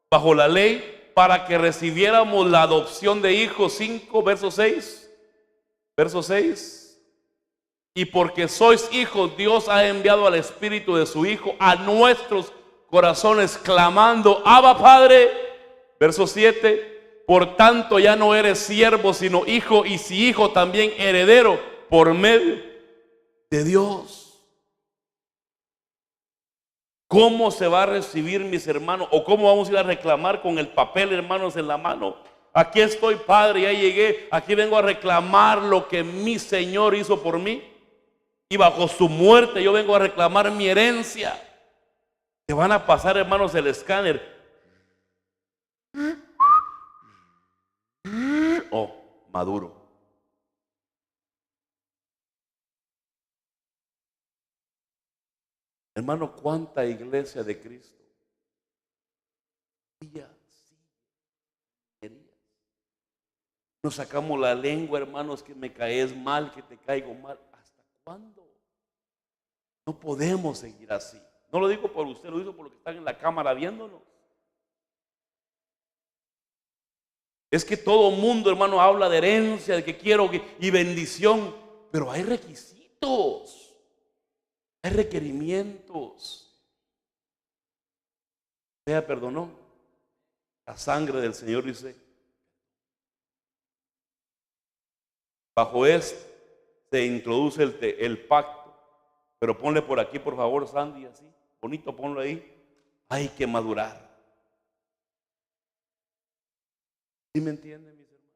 Bajo la ley, para que recibiéramos la adopción de hijos. 5, verso 6. Verso 6. Y porque sois hijos, Dios ha enviado al Espíritu de su Hijo a nuestros corazones, clamando, Abba, Padre. Verso 7. Por tanto ya no eres siervo, sino hijo, y si hijo, también heredero por medio de Dios. ¿Cómo se va a recibir, mis hermanos? ¿O cómo vamos a ir a reclamar con el papel, hermanos, en la mano? Aquí estoy, Padre, ya llegué. Aquí vengo a reclamar lo que mi Señor hizo por mí. Y bajo su muerte yo vengo a reclamar mi herencia. Te van a pasar, hermanos, el escáner. Oh, maduro. Hermano, ¿cuánta iglesia de Cristo? Nos sacamos la lengua, hermanos, que me caes mal, que te caigo mal. ¿Hasta cuándo? No podemos seguir así. No lo digo por usted, lo digo por los que están en la cámara viéndonos. Es que todo mundo, hermano, habla de herencia, de que quiero y bendición, pero hay requisitos. Hay requerimientos. ¿Sea perdonó? La sangre del Señor dice. Bajo este se introduce el pacto. Pero ponle por aquí, por favor, Sandy, así. Bonito, ponlo ahí. Hay que madurar. ¿Sí me entienden, mis hermanos?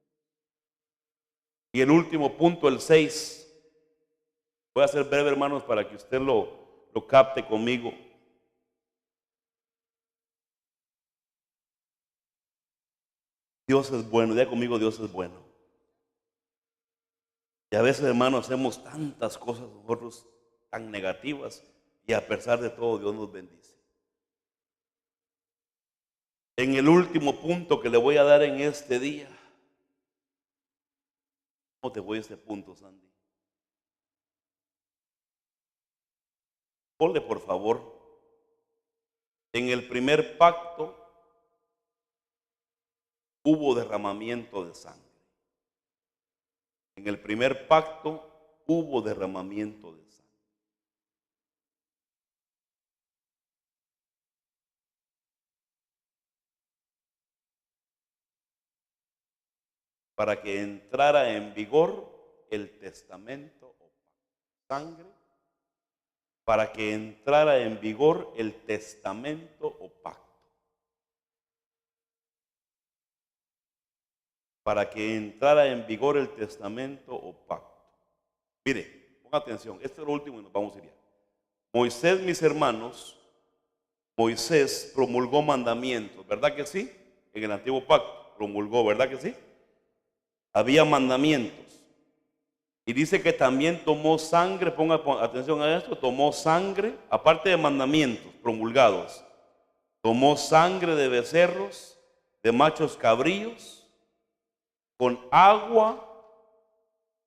Y el último punto, el 6. Voy a ser breve, hermanos, para que usted lo capte conmigo. Dios es bueno. Diga conmigo, Dios es bueno. Y a veces, hermanos, hacemos tantas cosas nosotros tan negativas y a pesar de todo Dios nos bendice. En el último punto que le voy a dar en este día. ¿Cómo te voy a este punto, Sandy? Ponle, por favor, en el primer pacto hubo derramamiento de sangre. En el primer pacto hubo derramamiento de sangre. Para que entrara en vigor el testamento o pacto. Sangre. Para que entrara en vigor el testamento o pacto. Para que entrara en vigor el testamento o pacto. Mire, ponga atención, esto es lo último y nos vamos a ir ya. Moisés, mis hermanos, Moisés promulgó mandamientos, ¿verdad que sí? En el antiguo pacto promulgó, ¿verdad que sí? Había mandamientos. Y dice que también tomó sangre, ponga atención a esto, tomó sangre, aparte de mandamientos promulgados, tomó sangre de becerros, de machos cabríos, con agua,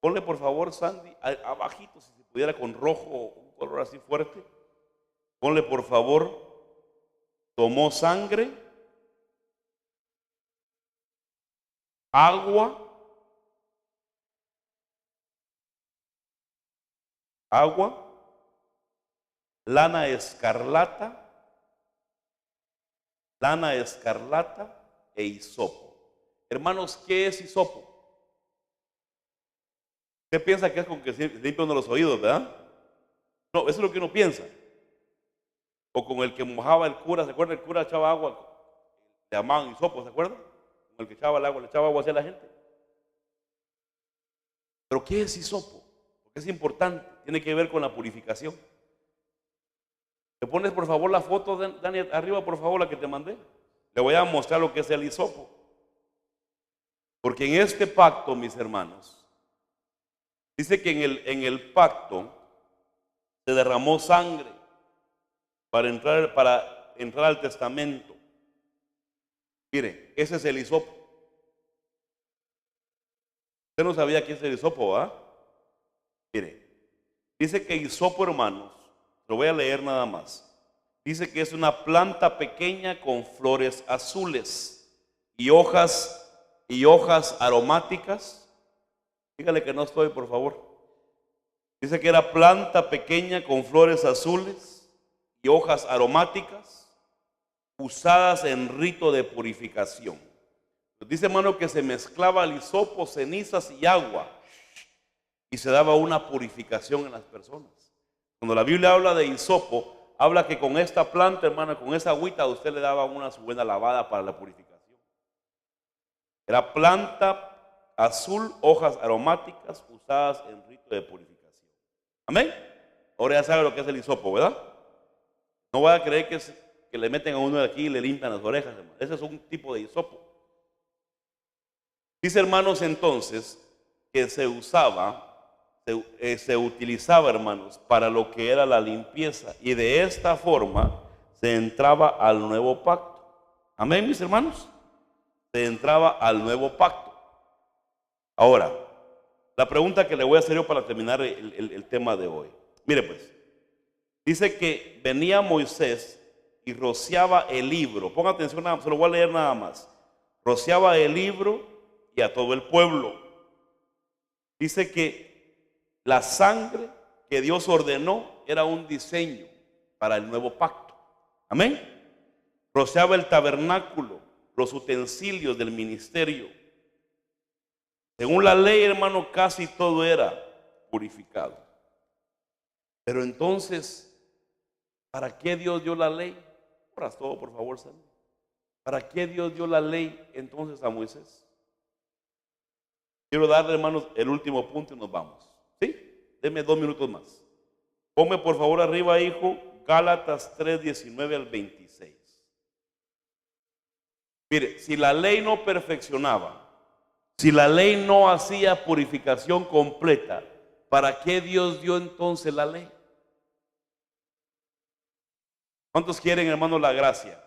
ponle por favor, Sandy, abajito, si se pudiera, con rojo, un color así fuerte, ponle por favor, tomó sangre, agua, lana escarlata e hisopo. Hermanos, ¿qué es hisopo? Usted piensa que es con que se limpia uno los oídos, ¿verdad? No, eso es lo que uno piensa. O con el que mojaba el cura, ¿se acuerda? El cura echaba agua, le llamaban hisopo, ¿se acuerda? Con el que echaba el agua, le echaba agua hacia la gente. ¿Pero qué es hisopo? Porque es importante, tiene que ver con la purificación. ¿Me pones por favor la foto, Dani, arriba por favor, la que te mandé? Le voy a mostrar lo que es el hisopo. Porque en este pacto, mis hermanos, dice que en el pacto se derramó sangre para entrar al testamento. Mire, ese es el hisopo. Usted no sabía que es el hisopo, ¿ah? Mire, dice que hisopo, hermanos, lo voy a leer nada más. Dice que es una planta pequeña con flores azules y hojas aromáticas. Dígale que no estoy, por favor. Dice que era planta pequeña con flores azules y hojas aromáticas usadas en rito de purificación. Dice, hermano, que se mezclaba el hisopo, cenizas y agua y se daba una purificación en las personas. Cuando la Biblia habla de hisopo, habla que con esta planta, hermano, con esa agüita, usted le daba una buena lavada para la purificación. Era planta azul, hojas aromáticas usadas en rito de purificación. Amén. Ahora ya sabe lo que es el hisopo, ¿verdad? No vaya a creer que le meten a uno de aquí y le limpian las orejas, hermano. Ese es un tipo de hisopo. Dice, hermanos, entonces, que se utilizaba, hermanos, para lo que era la limpieza. Y de esta forma se entraba al nuevo pacto. Amén, mis hermanos. Se entraba al nuevo pacto. Ahora, la pregunta que le voy a hacer yo para terminar el tema de hoy. Mire pues, dice que venía Moisés y rociaba el libro. Ponga atención, se lo voy a leer nada más. Rociaba el libro y a todo el pueblo. Dice que la sangre que Dios ordenó era un diseño para el nuevo pacto. Amén. Rociaba el tabernáculo, los utensilios del ministerio. Según la ley, hermano, casi todo era purificado. Pero entonces, ¿para qué Dios dio la ley? Ahora todo, por favor, Sam. ¿Para qué Dios dio la ley entonces a Moisés? Quiero darle, hermanos, el último punto y nos vamos. ¿Sí? Deme 2 minutos más. Ponme por favor arriba, hijo, Gálatas 3, 19 al 26. Mire, si la ley no perfeccionaba, si la ley no hacía purificación completa, ¿para qué Dios dio entonces la ley? ¿Cuántos quieren, hermanos, la gracia?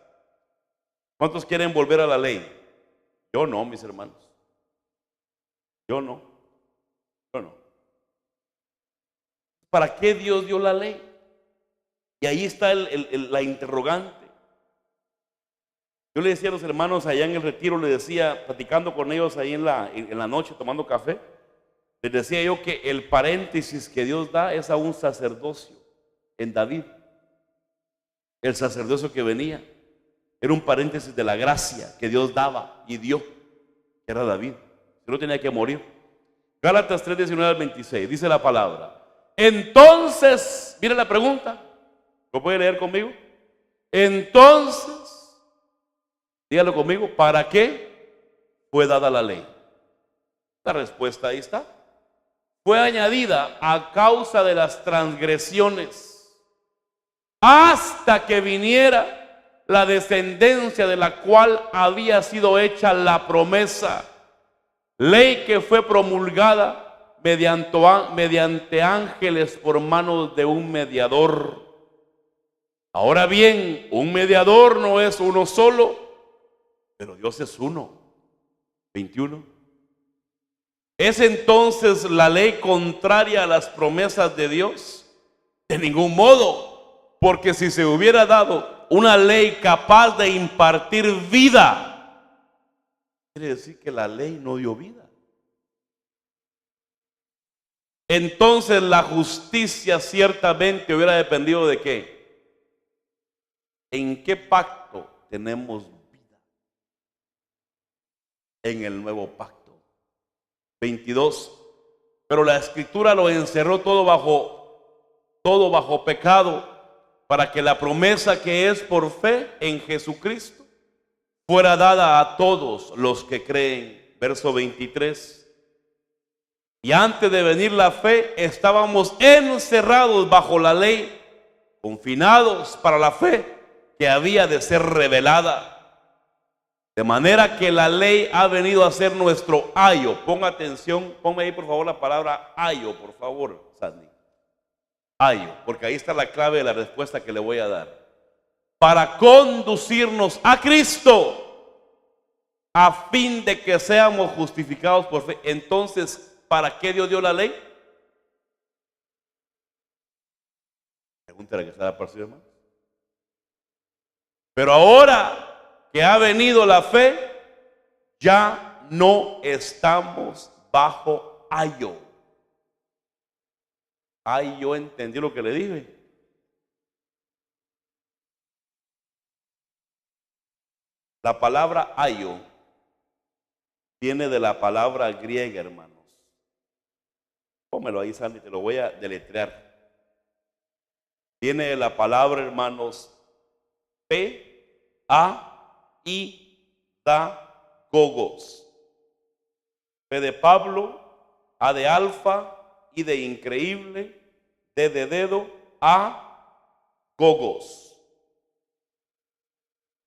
¿Cuántos quieren volver a la ley? Yo no, mis hermanos. Yo no. ¿Para qué Dios dio la ley? Y ahí está la interrogante. Yo le decía a los hermanos allá en el retiro, le decía, platicando con ellos ahí en la noche, tomando café, les decía yo que el paréntesis que Dios da es a un sacerdocio en David. El sacerdocio que venía era un paréntesis de la gracia que Dios daba y dio, que era David. Que no tenía que morir. Gálatas 3, 19 al 26, dice la palabra. Entonces, mire la pregunta, ¿lo puede leer conmigo? Entonces, dígalo conmigo, ¿para qué fue dada la ley? La respuesta ahí está. Fue añadida a causa de las transgresiones, hasta que viniera la descendencia de la cual había sido hecha la promesa. Ley que fue promulgada mediante ángeles por manos de un mediador. Ahora bien, un mediador no es uno solo, pero Dios es uno. 21. ¿Es entonces la ley contraria a las promesas de Dios? De ningún modo, porque si se hubiera dado una ley capaz de impartir vida, quiere decir que la ley no dio vida. Entonces la justicia ciertamente hubiera dependido de qué. ¿En qué pacto tenemos vida? En el nuevo pacto. 22. Pero la escritura lo encerró todo bajo pecado, para que la promesa que es por fe en Jesucristo fuera dada a todos los que creen. Verso 23. Y antes de venir la fe, estábamos encerrados bajo la ley, confinados para la fe que había de ser revelada. De manera que la ley ha venido a ser nuestro ayo. Ponga atención, ponme ahí por favor la palabra ayo, por favor, Sandy. Ayo, porque ahí está la clave de la respuesta que le voy a dar. Para conducirnos a Cristo, a fin de que seamos justificados por fe. Entonces, ¿para qué Dios dio la ley? Pregúntale que está para su hermano. Pero ahora que ha venido la fe, ya no estamos bajo ayo. Ay, yo entendí lo que le dije. La palabra ayo viene de la palabra griega, hermanos. Pónmelo ahí, Sandy, te lo voy a deletrear. Viene de la palabra, hermanos, P-A-I-D-A-Gogos. P de Pablo, A de alfa, I de increíble, D de dedo, A, Gogos.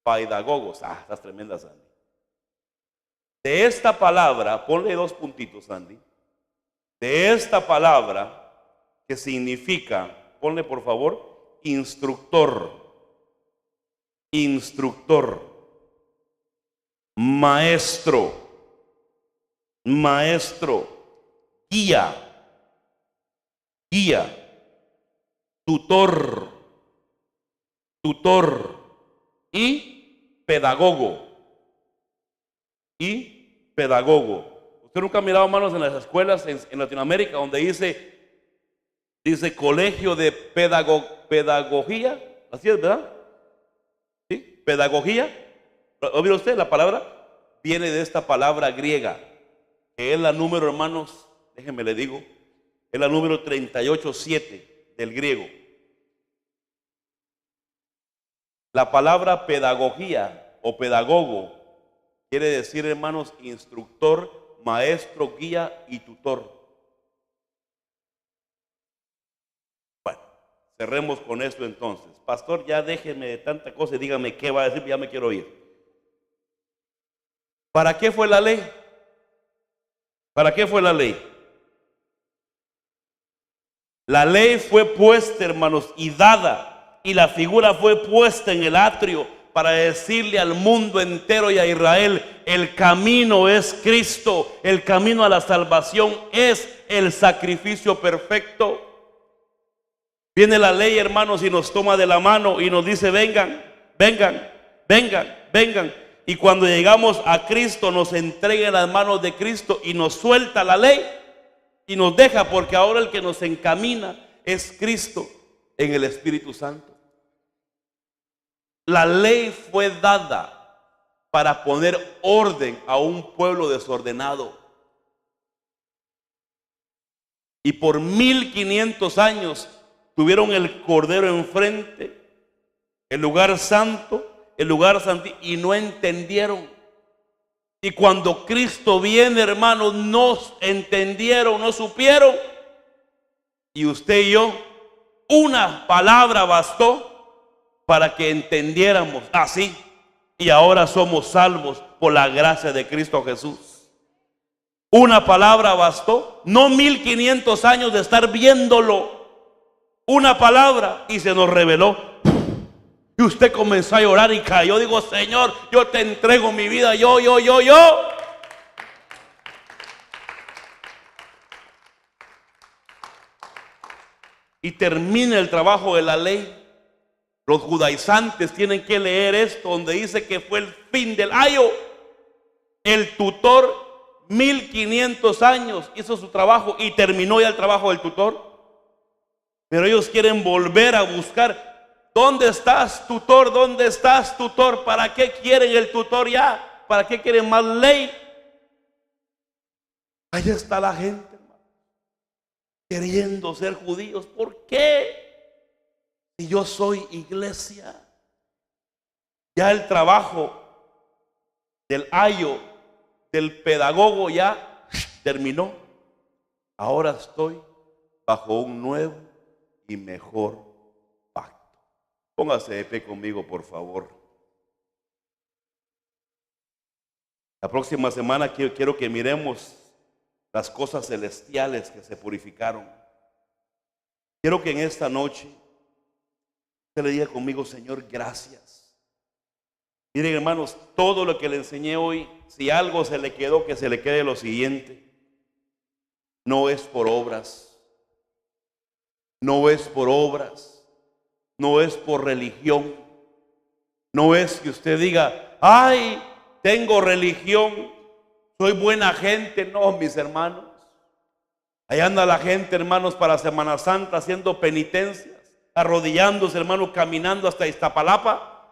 Paidagogos. Ah, estás tremenda, Sandy. De esta palabra, ponle 2 puntitos, Sandy. De esta palabra que significa, ponle por favor, instructor, instructor, maestro, maestro, guía, guía, tutor, tutor y pedagogo. Y pedagogo. Usted nunca ha mirado, hermanos, en las escuelas en Latinoamérica donde dice colegio de pedagogía. Así es, ¿verdad? ¿Sí? Pedagogía. ¿Oye usted la palabra? Viene de esta palabra griega, que es la número, hermanos, déjenme le digo, es la número 38.7 del griego. La palabra pedagogía o pedagogo quiere decir, hermanos, instructor, maestro, guía y tutor. Bueno, cerremos con esto entonces. Pastor, ya déjeme de tanta cosa y dígame qué va a decir, ya me quiero ir. ¿Para qué fue la ley? ¿Para qué fue la ley? La ley fue puesta, hermanos, y dada, y la figura fue puesta en el atrio para decirle al mundo entero y a Israel: el camino es Cristo, el camino a la salvación es el sacrificio perfecto. Viene la ley, hermanos, y nos toma de la mano y nos dice: vengan, vengan, vengan, vengan. Y cuando llegamos a Cristo, nos entrega en las manos de Cristo y nos suelta la ley y nos deja, porque ahora el que nos encamina es Cristo en el Espíritu Santo. La ley fue dada para poner orden a un pueblo desordenado. Y por 1500 años tuvieron el Cordero enfrente, el lugar santo, el lugar santísimo, y no entendieron. Y cuando Cristo viene, hermanos, no entendieron, no supieron. Y usted y yo, una palabra bastó para que entendiéramos así. Y ahora somos salvos por la gracia de Cristo Jesús. Una palabra bastó, no 1500 años de estar viéndolo. Una palabra y se nos reveló. Y usted comenzó a llorar y cayó. Digo: Señor, yo te entrego mi vida, yo. Y termina el trabajo de la ley. Los judaizantes tienen que leer esto, donde dice que fue el fin del ayo. El tutor, 1500 años hizo su trabajo y terminó ya el trabajo del tutor. Pero ellos quieren volver a buscar. ¿Dónde estás, tutor? ¿Dónde estás, tutor? ¿Para qué quieren el tutor ya? ¿Para qué quieren más ley? Ahí está la gente, hermano, queriendo ser judíos. ¿Por qué? Si yo soy iglesia. Ya el trabajo del ayo, del pedagogo ya terminó. Ahora estoy bajo un nuevo y mejor pacto. Póngase de pie conmigo, por favor. La próxima semana quiero que miremos las cosas celestiales que se purificaron. Quiero que en esta noche usted le diga conmigo: Señor, gracias. Miren, hermanos, todo lo que le enseñé hoy, si algo se le quedó, que se le quede lo siguiente: no es por obras, no es por obras, no es por religión, no es que usted diga: ay, tengo religión, soy buena gente. No, mis hermanos, ahí anda la gente, hermanos, para Semana Santa haciendo penitencias, arrodillándose, hermanos, caminando hasta Iztapalapa,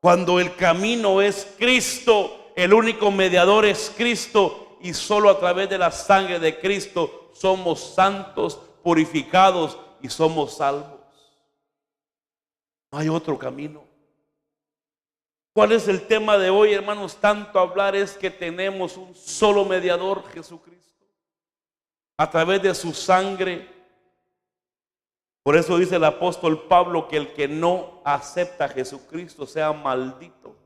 cuando el camino es Cristo, el único mediador es Cristo, y solo a través de la sangre de Cristo somos santos, purificados y somos salvos. No hay otro camino. ¿Cuál es el tema de hoy, hermanos? Tanto hablar es que tenemos un solo mediador, Jesucristo, a través de su sangre. Por eso dice el apóstol Pablo que el que no acepta a Jesucristo sea maldito,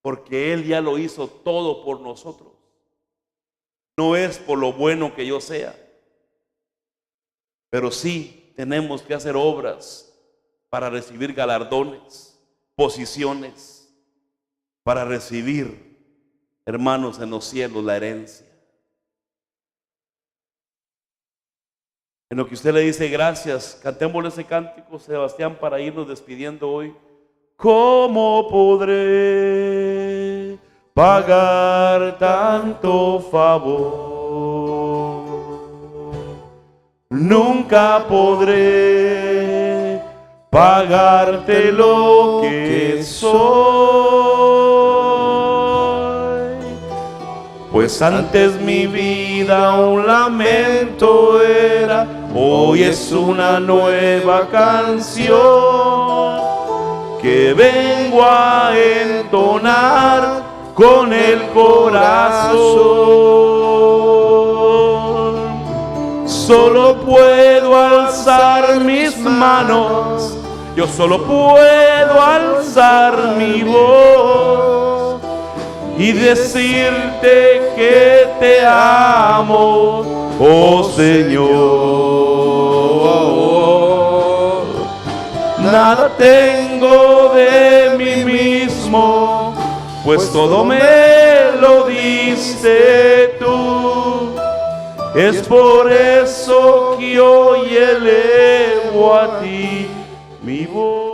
porque Él ya lo hizo todo por nosotros. No es por lo bueno que yo sea, pero sí tenemos que hacer obras para recibir galardones, posiciones, para recibir, hermanos, en los cielos la herencia. En lo que usted le dice gracias, cantémosle ese cántico, Sebastián, para irnos despidiendo hoy. ¿Cómo podré pagar tanto favor? Nunca podré pagarte lo que soy, pues antes mi vida un lamento era, hoy es una nueva canción que vengo a entonar con el corazón. Solo puedo alzar mis manos, yo solo puedo alzar mi voz y decirte que te amo, oh Señor. Nada tengo de mí mismo, pues todo me lo diste tú. Es por eso que hoy elevo a ti mi voz.